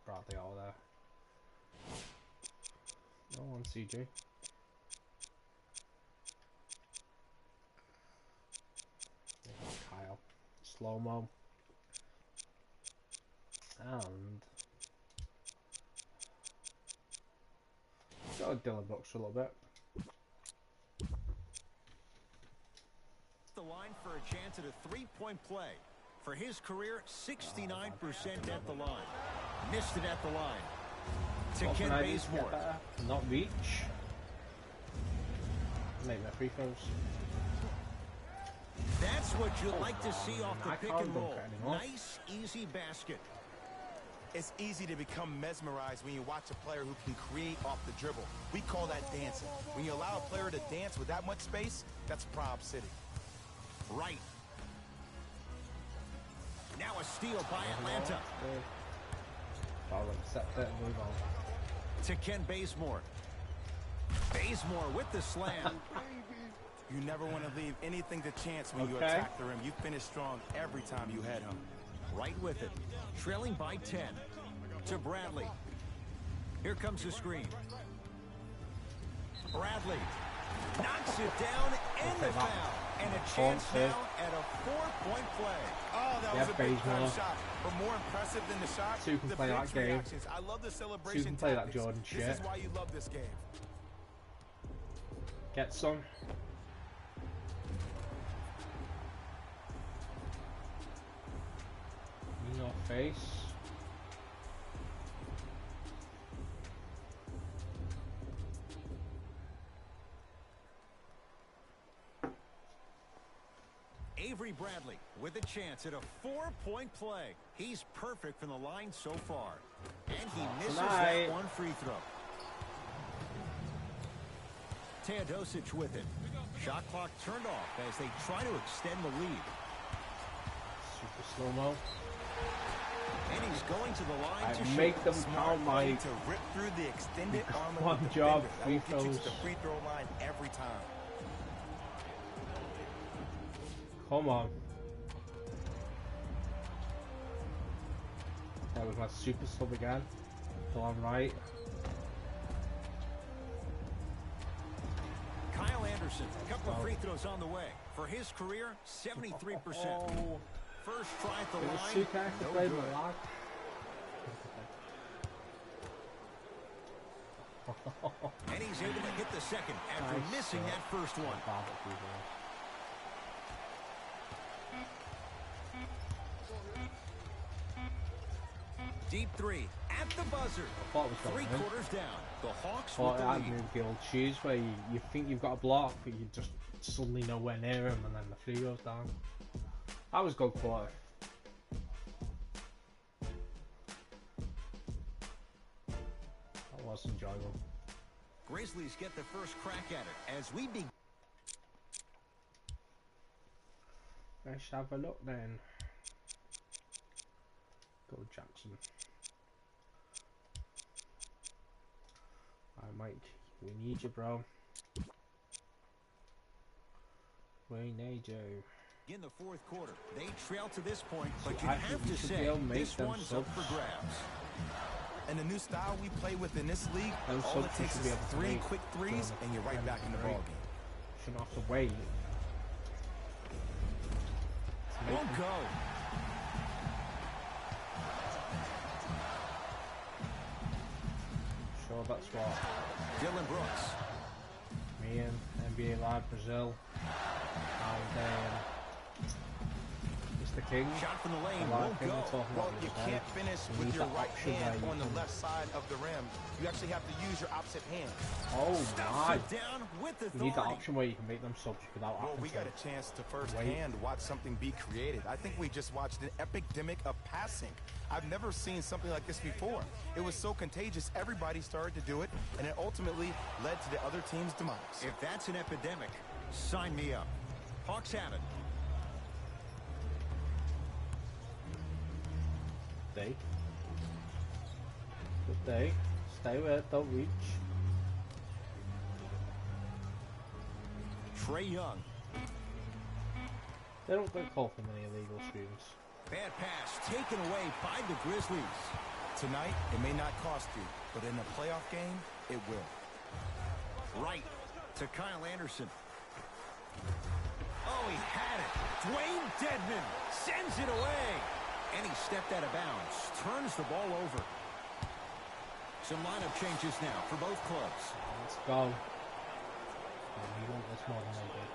Bradley all there. No one CJ. Kyle. Slow-mo. And got a Dylan Brooks for a little bit. the line for a chance at a 3-point play. For his career, 69% at the line. Missed it at the line. To What Ken can I do to get Bazemore. better? Not reach. Make my free throws. That's what you'd like to see off the I pick can't and dunk roll. it anymore. Nice, easy basket. It's easy to become mesmerized when you watch a player who can create off the dribble. We call that dancing. When you allow a player to dance with that much space, that's Prob City. Right. Now a steal by Atlanta. I'll accept it and move on. To Ken Bazemore. Bazemore with the slam. You never want to leave anything to chance when you Okay. attack the rim. You finish strong every time you head home. Right with it. Trailing by 10. To Bradley. Here comes the screen. Bradley knocks it down and the foul. And a chance now at a 4-point play. Oh, that Yeah, was a big time Bazemore. shot. But more impressive than the shot, Two can the play that bench game. reactions. I love the celebration Two can play that tactics. Jordan This shit. is why you love this game. Get some. In your face. Avery Bradley with a chance at a 4-point play. He's perfect from the line so far. And he misses that one free throw. Teodosic with it. Shot clock turned off as they try to extend the lead. Super slow-mo. And he's going to the line to make shoot. them count, Mike. To rip through the extended arm of One the job, defender. That free will get you throws. to the free throw line every time. Come on. That was my super sub again. So I'm right. Kyle Anderson, a couple of free throws on the way. For his career, 73%. First try at the It was line, too fast to no play good. my lock. And he's able to hit the second after Nice missing shot. that first one. Deep three at the buzzer. I thought it was going in. 3/4 down. The Hawks But with the I lead. moved the old shoes where you think you've got a block, but you just suddenly nowhere near him, and then the free goes down. That was good quarter. That was enjoyable. Grizzlies get the first crack at it as we begin. Let's have a look then. Go Jackson. Alright, Mike, we need you, bro. We need you. In the fourth quarter, they trail to this point, but So you I have think we to should say be able to make this them one's up subs. for grabs. And the new style we play with in this league, Those all it subs we takes should be is able to 3 make quick threes, during and you're right the back in the break. ballgame. Shouldn't have to wait. Won't go. Sure, that's what Dylan Brooks. me and NBA Live Brazil and Mr. King. Shot from the lane, a lot won't of things go. we're talking Well, about you today. can't finish We with need your that right option where hand you on the can- left side of the rim. You actually have to use your opposite hand. Oh Stuffs my! it down with You need that authority. option where you can make them subs without Well, having we to. got a chance to firsthand watch something be created. I think we just watched an epidemic of passing. I've never seen something like this before. It was so contagious, everybody started to do it, and it ultimately led to the other team's demise. If that's an epidemic, sign me up. Hawks have it. Day. Good day. Stay with it, don't reach. Trae Young. They don't get called for many illegal screens. Bad pass taken away by the Grizzlies. Tonight, it may not cost you, but in a playoff game, it will. Right to Kyle Anderson. Oh, he had it. Dwayne Dedman sends it away. And he stepped out of bounds. Turns the ball over. Some lineup changes now for both clubs. Let's go. We want this more than they did.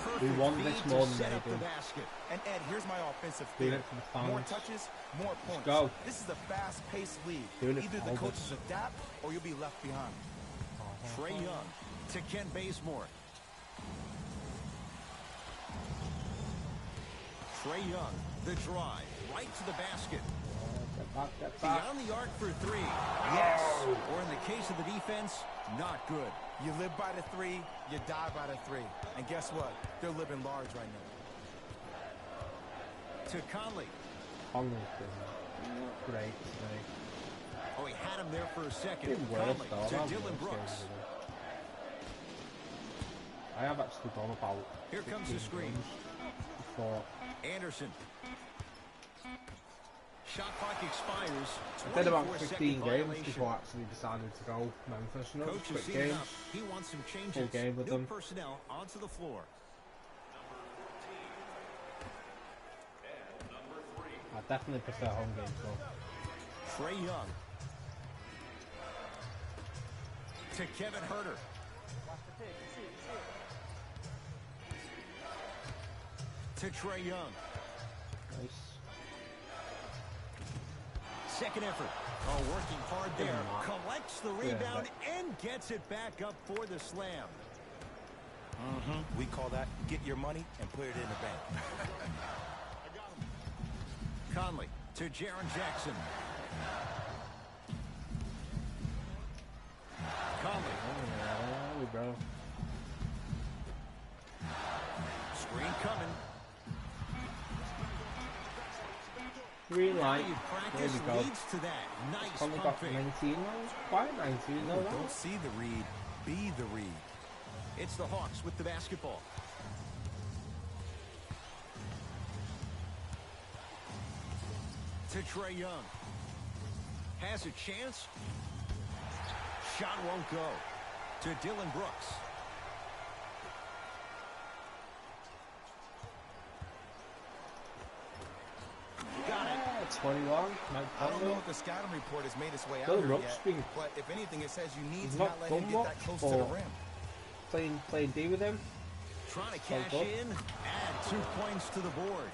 Perfect want feed this to more than set they up the did. basket. And Ed, here's my offensive Doing theory. it for the fans. More touches, more points. go. This is a fast-paced league. Doing it Either for the all coaches this. adapt or you'll be left behind. Trae Young to Ken Bazemore. Trae Young, the drive, right to the basket. Get back, get back. Beyond the arc for three. Yes! Or in the case of the defense, not good. You live by the three, you die by the three. And guess what? They're living large right now. To Conley. Conley's been great today. Oh, he had him there for a second. Been worse Conley though. to I've had Dylan worse Brooks. games today. I have actually gone about Here comes the 15 screen. games before. Anderson. Shot clock expires. I did about 24-second 15 games violation. before I actually decided to go Memphis. No, Coach is quick seeing games. up. He wants some changes. Full game with New them. personnel onto the floor. I definitely prefer home games though. Trae Young. To Kevin Huerter. To Trae Young. Nice. Second effort. Oh, working hard there. Good. Collects the rebound and gets it back up for the slam. We call that get your money and put it in the bank. Conley to Jaren Jackson. Conley. Oh, bro. Screen coming. Green light. Practice There we go. leads to that. Nice Only pump got fake. 19 now. Quite 19 though. Don't see the read, be the read. It's the Hawks with the basketball. To Trae Young. Has a chance. Shot won't go. To Dylan Brooks. Got it. 21. I don't know if the scouting report has made its way out Dylan here Brooks yet, but if anything, it says you need He's to not not let him done get that much close to the for- rim. Playing D with him. Trying to cash good. in. Add 2 points to the board.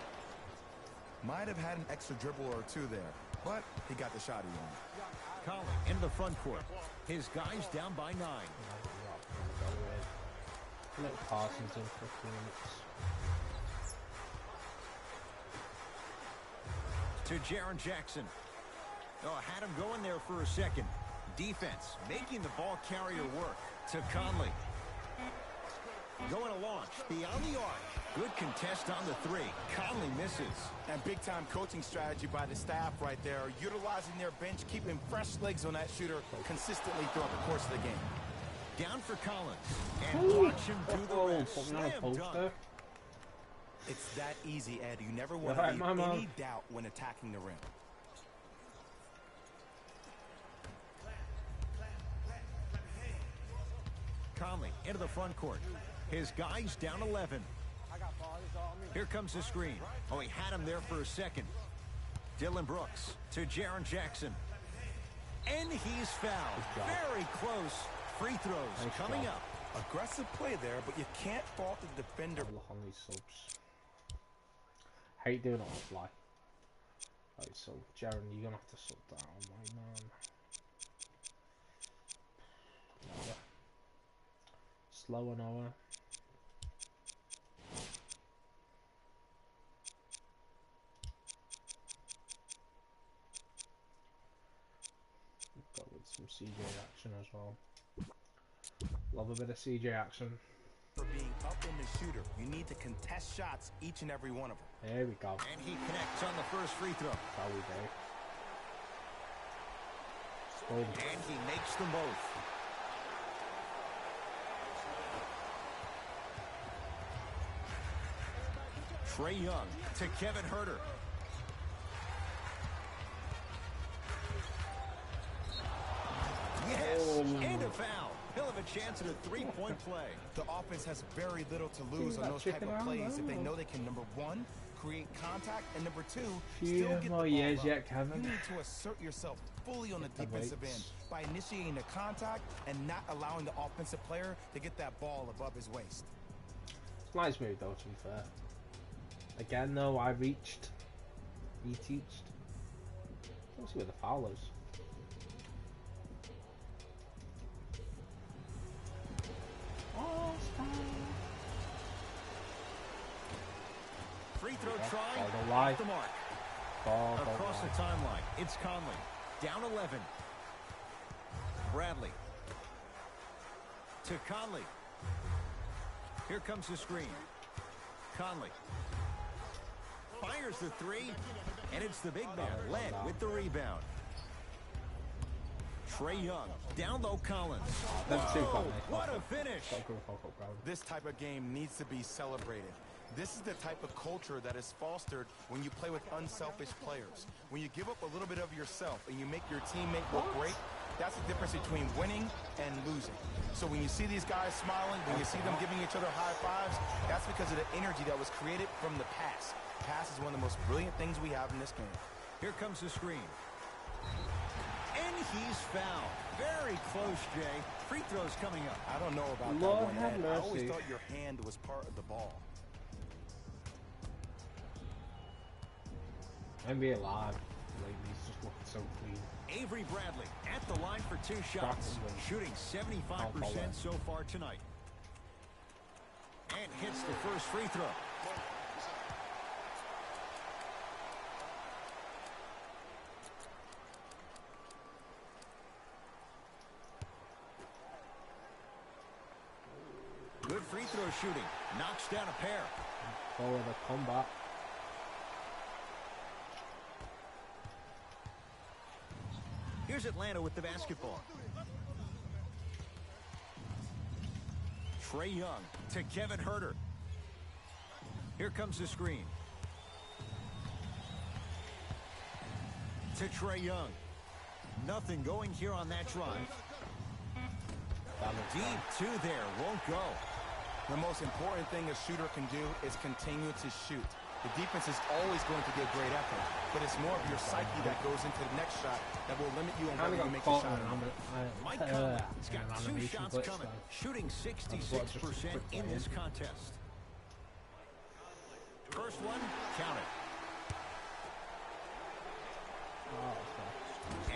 Might have had an extra dribble or two there, but he got the shot he wanted. Conley into the front court. His guys down by 9. Let Parsons in for a few minutes. To Jaren Jackson. Oh, had him going there for a second. Defense making the ball carrier work. To Conley. Going to launch beyond the arc. Good contest on the 3. Conley misses. And big-time coaching strategy by the staff right there, utilizing their bench, keeping fresh legs on that shooter consistently throughout the course of the game. Down for Collins. And watch him do the rest. Put me on a Slam poster. dunk. It's that easy, Ed. You never want Right, to leave Mama. any doubt when attacking the rim. Conley into the front court. His guys down 11. Here comes the screen. Oh, he had him there for a second. Dylan Brooks to Jaren Jackson. And he's fouled. Very close. Free throws Nice coming job. up. Aggressive play there, but you can't fault the defender. Look on these subs. Hate doing it on the fly. Right, so Jaren, you're gonna have to sub down, my man. Noah. Slower Noah. Got with some CJ action as well. Love a bit of CJ action. For being up in the shooter, you need to contest shots, each and every one of them. There we go. And he connects on the first free throw. How we do. And he makes them both. Trae Young to Kevin Huerter. Yes, and a foul. He'll have a chance at a three-point play. The offense has very little to lose on those type of plays if they know they can, number one, create contact, and number two, still get the ball years up. yet, Kevin. You need to assert yourself fully on the the defensive weights. end by initiating the contact and not allowing the offensive player to get that ball above his waist. Nice move though, to be fair. Again though, I reached. He teached. Don't see where the foul is. Oh, stop. Free throw Ball try. don't lie. Off the mark. Ball don't Across the lie. timeline, it's Conley. Down 11. Bradley. To Conley. Here comes the screen. Conley. Fires the three. And it's the big man, led with the rebound. Trae Young. Down low, Collins. Them two Whoa, got me. what a finish. Got good fuck up, bro. This type of game needs to be celebrated. This is the type of culture that is fostered when you play with unselfish players. When you give up a little bit of yourself and you make your teammate look great, that's the difference between winning and losing. So when you see these guys smiling, when you see them giving each other high fives, that's because of the energy that was created from the pass. Pass is one of the most brilliant things we have in this game. Here comes the screen. And he's fouled. Very close, Jay. Free throws coming up. I don't know about Lord that one, have Ed. I always mercy. thought your hand was part of the ball. NBA Live lately is just looking so clean. Avery Bradley at the line for 2 shots, Shots. shooting 75% so far tonight. Bryant hits the first free throw. Good free throw shooting. Knocks down a pair. Forward the combat. Here's Atlanta with the basketball. Trae Young to Kevin Huerter. Here comes the screen. To Trae Young. Nothing going here on that drive. Deep two there. Won't go. The most important thing a shooter can do is continue to shoot. The defense is always going to give great effort, but it's more of your psyche that goes into the next shot that will limit you on whether you make a shot. Mike Conley's got 2 shots coming, shooting 66% in this contest. First one, count it.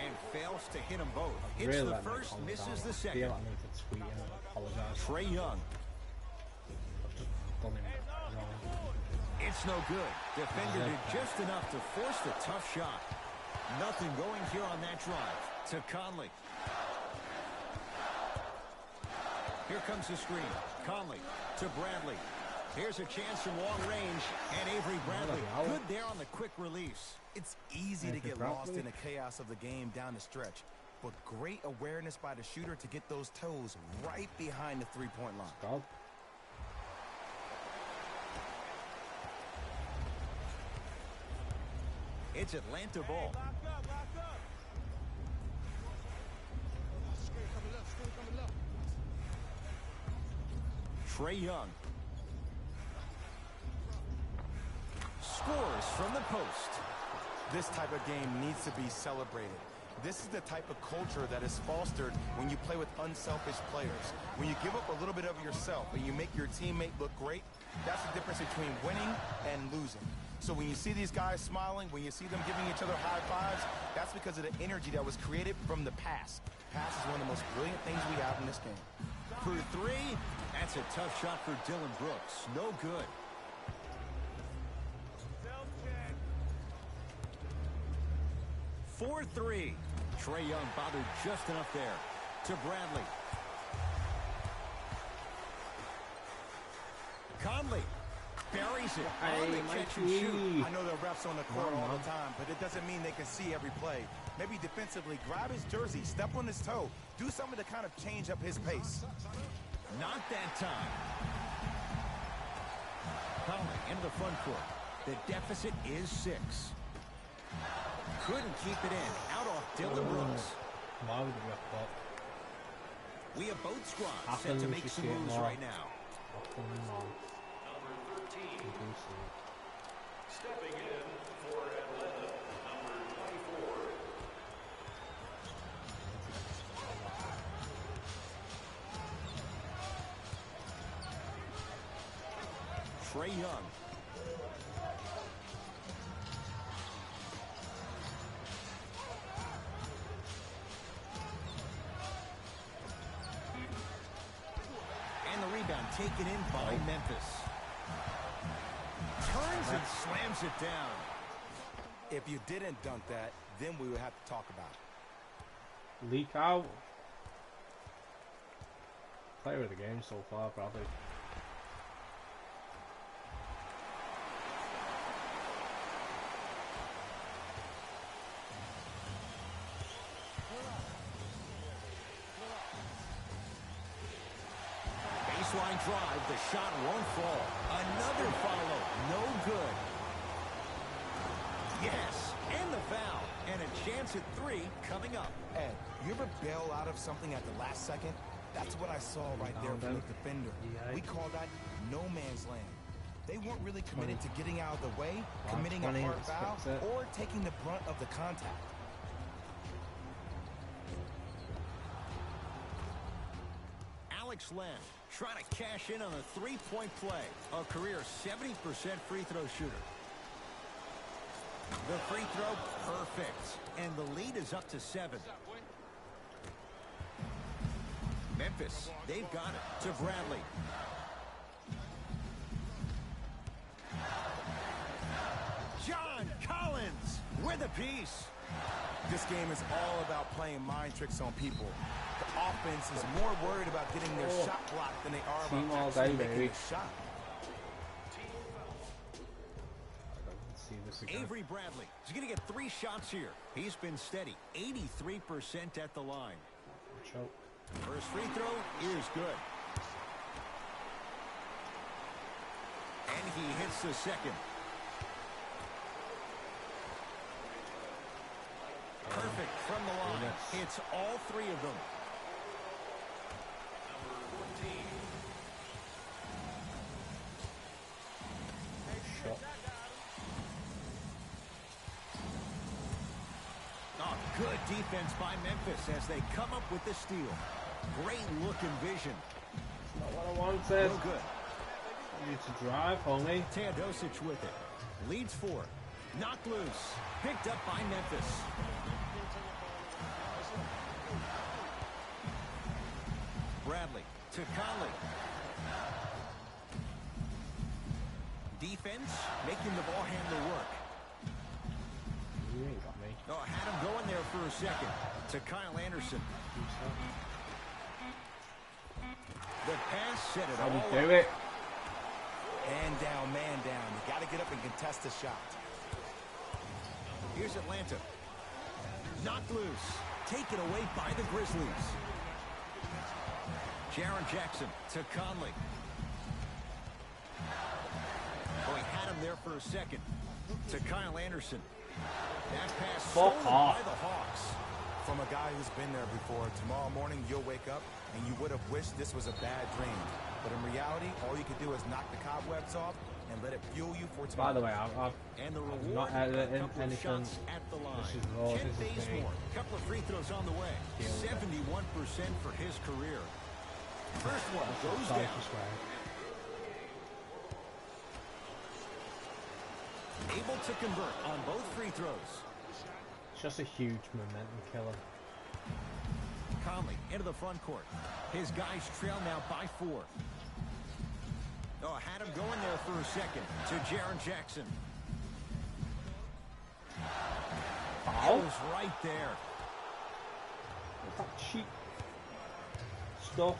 And fails to hit them both. Hits the first, misses the second. Trae Young. It's no good. Defender did just enough to force the tough shot. Nothing going here on that drive. To Conley. Here comes the screen. Conley to Bradley. Here's a chance from long range. And Avery Bradley. Good there on the quick release. It's easy to get lost in the chaos of the game down the stretch, but great awareness by the shooter to get those toes right behind the three-point line. It's Atlanta ball. Trae Young. Scores from the post. This type of game needs to be celebrated. This is the type of culture that is fostered when you play with unselfish players. When you give up a little bit of yourself and you make your teammate look great, that's the difference between winning and losing. So when you see these guys smiling, when you see them giving each other high fives, that's because of the energy that was created from the pass. Pass is one of the most brilliant things we have in this game. For three, that's a tough shot for Dylan Brooks. No good. For three. Trae Young bothered just enough there. To Bradley. Conley buries it on the catch and shoot. I know the refs on the court all the time, but it doesn't mean they can see every play. Maybe defensively, grab his jersey, step on his toe, do something to kind of change up his pace. Not that time. Conley into the front court. The deficit is 6. Couldn't keep it in. Out off Dylan Brooks. Why would the ref block? We have both squads set to make some moves right now. Number 13. Stepping in for Atlanta, number 24. Trae Young. And the rebound taken in by Memphis. Turns and slams it down. If you didn't dunk that, then we would have to talk about it. Leak out. Player of the game so far, probably. Baseline drive, the shot won't fall. Another follow, no good. Yes, and the foul. And a chance at 3 coming up. Ed, you ever bail out of something at the last second? That's what I saw right there from the defender. We call that no man's land. They weren't really committed to getting out of the way, committing a hard foul, or taking the brunt of the contact. Alex Len trying to cash in on a 3-point play. A career 70% free throw shooter. The free throw, perfect. And the lead is up to 7. Memphis, they've got it. To Bradley. with a piece. This game is all about playing mind tricks on people. The offense is more worried about getting their shot blocked than they are Team all about day, actually making baby. a shot. Let's see this again. Avery Bradley is going to get 3 shots here. He's been steady, 83% at the line. Choke. First free throw is good. And he hits the second. Perfect from the line. Yes. Hits all 3 of them. Shot. Oh, good defense by Memphis as they come up with the steal. Great look and vision. Not what I wanted. No good. I need to drive, homie. Teodosic with it. Leads 4. Knocked loose. Picked up by Memphis. Bradley to Conley. Defense making the ball handler work. You ain't got me. Oh, had him going there for a second. To Kyle Anderson. The pass set it How all we up. do it? Man down, man down. You got to get up and contest the shot. Here's Atlanta. Knocked loose. Taken away by the Grizzlies. Jaren Jackson to Conley. Oh, he had him there for a second. To Kyle Anderson. That pass stolen by the Hawks. From a guy who's been there before, tomorrow morning you'll wake up and you would have wished this was a bad dream. But in reality, all you can do is knock the cobwebs off and let it fuel you for tomorrow. By the way, I've And the not reward, a edited couple of anything. shots at the line. This is raw. Ken This is me. Bazemore, couple of free throws on the way. Deal with it. 71% for his career. First one goes Sorry down. for swearing. Able to convert on both free throws. It's just a huge momentum killer. Conley into the front court. His guys trail now by 4. Oh, had him going there for a second. To Jaren Jackson. Foul? It was right there. That cheap stuff.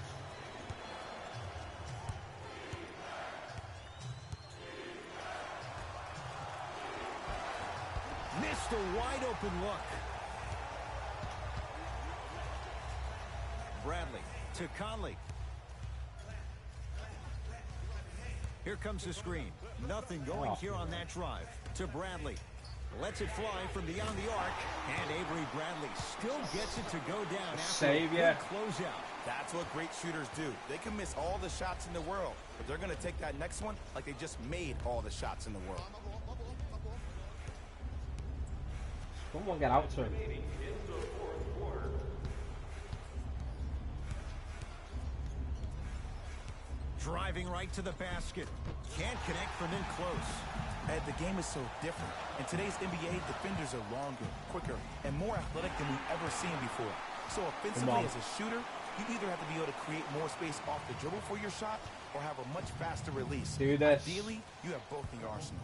Missed a wide open look. Bradley to Conley. Here comes the screen. Nothing going here on that drive. To Bradley. Lets it fly from beyond the arc. And Avery Bradley still gets it to go down after a Savior. good closeout. That's what great shooters do. They can miss all the shots in the world, but they're going to take that next one like they just made all the shots in the world. Someone get out to him. Driving right to the basket. Can't connect from in close. Ed, the game is so different. In today's NBA, defenders are longer, quicker, and more athletic than we've ever seen before. So offensively, as a shooter, you either have to be able to create more space off the dribble for your shot or have a much faster release. Do this. Ideally, you have both in your arsenal.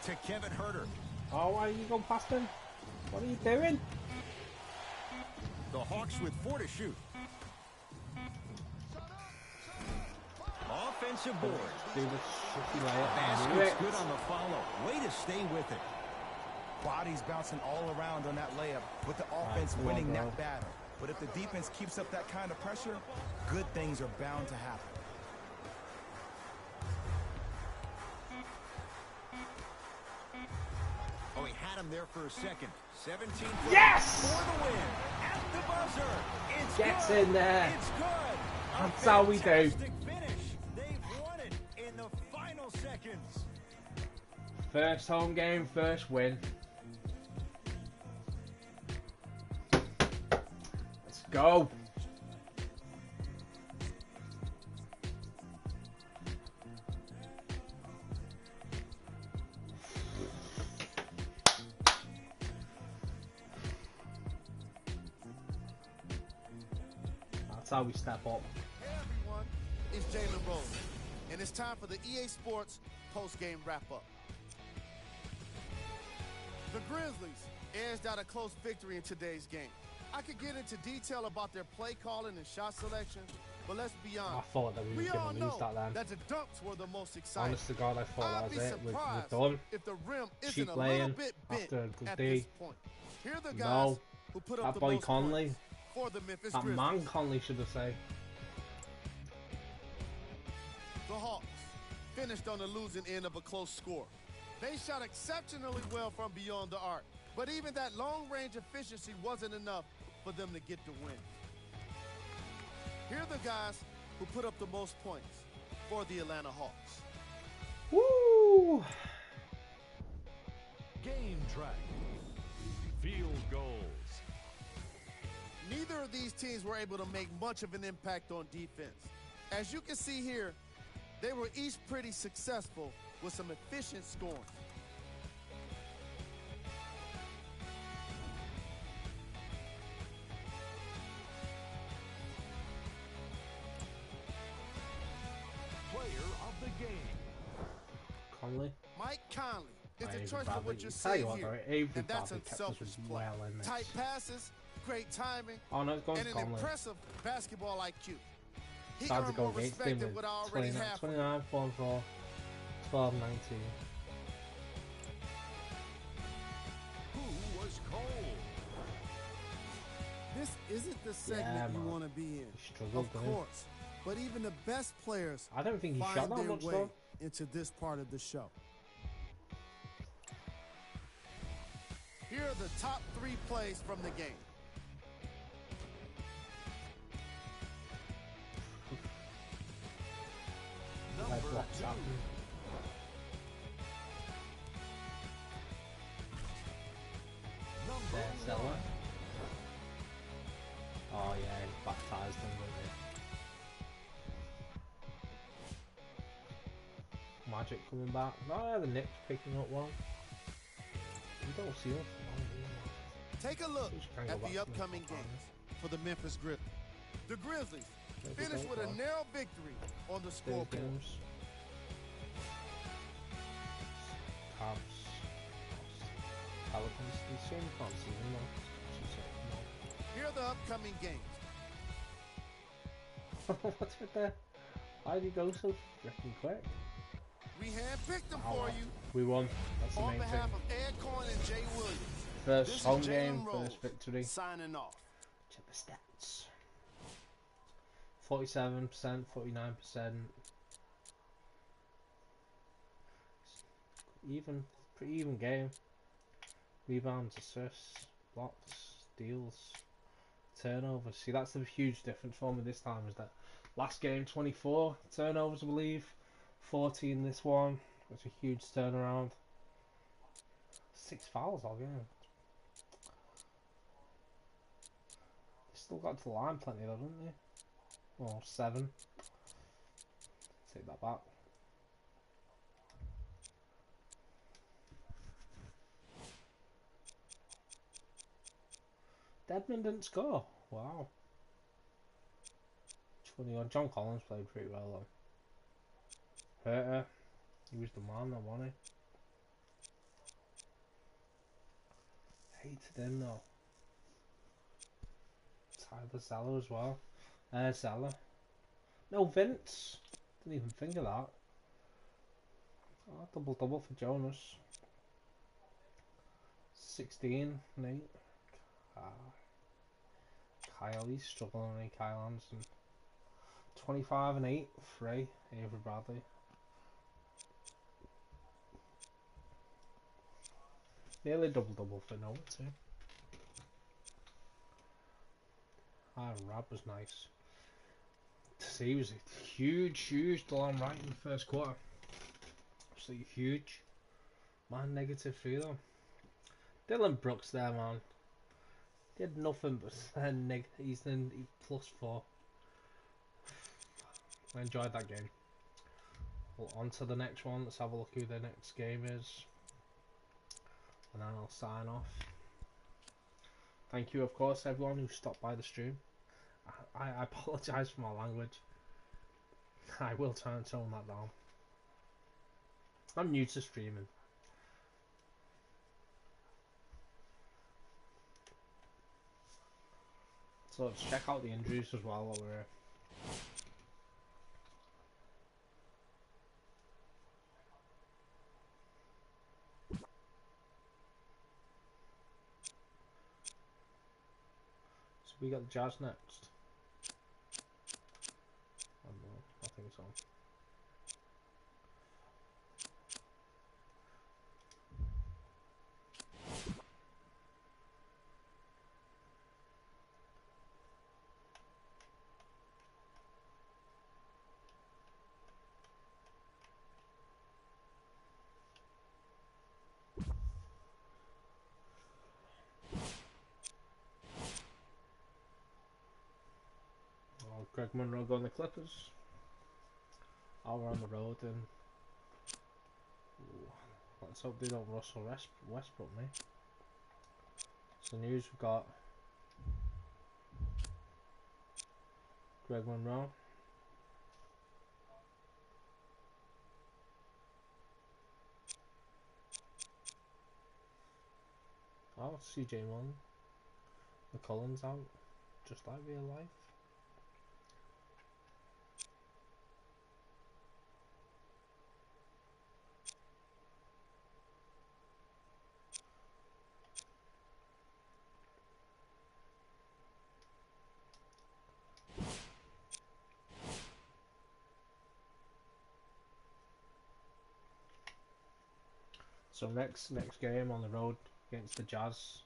To Kevin Huerter. Oh, why are you going past him? What are you doing? The Hawks with 4 to shoot. Offensive board. Do this shitty layup. Basket's good on the follow. Way to stay with it. Bodies bouncing all around on that layup with the offense come on, winning bro. that battle. But if the defense keeps up that kind of pressure, good things are bound to happen. Oh, he had him there for a second. 17 Yes! for the win. At the buzzer. It's Gets good. in there. It's good. That's how we do. Fantastic finish. They've won it in the final seconds. First home game, first win. Let's go. That's how we step up. Hey everyone, it's Jalen Rose, and it's time for the EA Sports post-game wrap-up. The Grizzlies edged out a close victory in today's game. I could get into detail about their play calling and shot selection, but let's be honest. I thought that we were going to lose that then. That the dunks were the most exciting. Honest to God, I thought that was it. We're done. If the rim isn't Cheap a playing little bit bent after a good at day. this point. Here are the guys who put up That the boy most Conley. points for the Memphis That Grizzlies. man Conley should have said. The Hawks finished on the losing end of a close score. They shot exceptionally well from beyond the arc, but even that long-range efficiency wasn't enough for them to get the win. Here are the guys who put up the most points for the Atlanta Hawks. Woo! Game track. Field goals. Neither of these teams were able to make much of an impact on defense. As you can see here, they were each pretty successful with some efficient scoring. Player of the game. Conley. Mike Conley is the Avery choice for Bradley. what you're Tell you seeing what, here, though, Avery and that's Bradley kept us unselfish play. well in this. Tight passes, great timing, Oh no, it's going and to an Conley. impressive basketball IQ. He Started to earned go more against respect him than with what I already 29, have. 29, 4 and 4, 12, 19. Who was cold? This isn't the segment Yeah, you man. want to be in, He struggled, of didn't he? course. But even the best players I don't think he find shot that their much way though. into this part of the show. Here are the top 3 plays from the game. Like Number what's 2. happening. Number Stella. 1. Oh yeah, he baptized him, didn't he? Magic coming back. Oh yeah, the Knicks picking up one. You don't see them for long, do you? Take a look Just can't go at back the to upcoming the games for the Memphis Grizzlies. The Grizzlies Maybe finished don't with a go. narrow victory on the Those scoreboard. games. Cavs. Pelicans. The same can't see them though. She said Here are the upcoming games. no. What's with that? Why did he go so freaking quick? We handpicked them Oh, for well. you We won. That's the on main behalf thing. of Ed Cohen and Jay Williams. First This home is game, Jalen Rose first victory. signing off. Check the stats. 47%, 49%. Even, pretty even game. Rebounds, assists, blocks, steals, turnovers. See, that's the huge difference for me this time. Is that last game 24 turnovers, I believe, 14 this one. It's a huge turnaround. 6 fouls all game. Still got to the line plenty though, didn't they? Well, 7. Take that back. Deadman didn't score. Wow. 21. John Collins played pretty well though. Herter. He was the man that won it. Hated him though. Tyler Zeller as well. Zeller. No, Vince. Didn't even think of that. Oh, double for Jonas. 16 and 8. Kyle, he's struggling, ain't Kyle Anderson. 25 and 8 for Avery Bradley. Nearly double for Noah too. Rab was nice to see. He was a huge Delon Wright in the first quarter. Absolutely huge. Man, negative for them. Dylan Brooks there, man. He had nothing but he's in +4. I enjoyed that game. Well, on to the next one. Let's have a look who the next game is. And then I'll sign off. Thank you, of course, everyone who stopped by the stream. I apologise for my language. I will try and tone that down. I'm new to streaming. So let's check out the injuries as well while we're here. So we got the Jazz next. I don't know, I think so. Oh, Greg Monroe going the Clippers. Oh, we're on the road then. Ooh, let's hope they don't Russell Westbrook me. So news we've got Greg Monroe. Oh, CJ Mullen. McCollum's out. Just like real life. So next game on the road against the Jazz.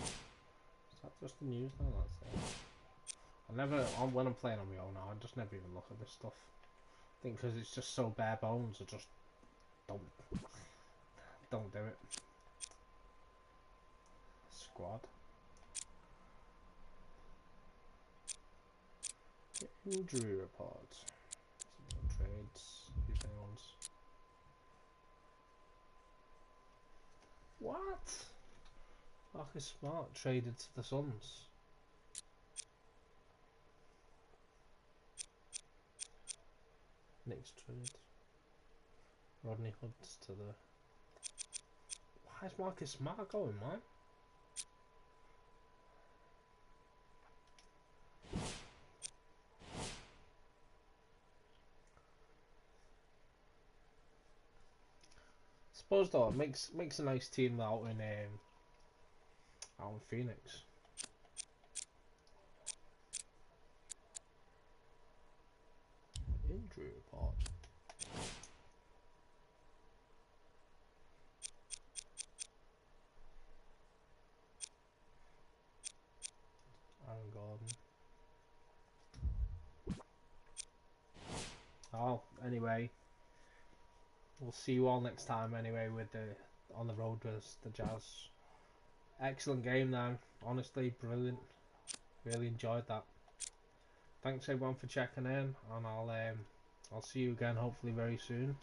Is that just the news now? That's it. I never, when I'm playing on my own now, I just never even look at this stuff. I think because it's just so bare bones, I just don't do it. Squad. Injury report. Trades. Who's anyone's? What? Marcus Smart traded to the Suns. Knicks trade. Rodney Hood's to the. Why is Marcus Smart going, man? Suppose though it makes a nice team out in Phoenix. Injury report. Aaron Gordon. Oh, anyway, we'll see you all next time. Anyway, with the on the road with the Jazz. Excellent game, then. Honestly, brilliant. Really enjoyed that. Thanks everyone for checking in, and I'll see you again hopefully very soon.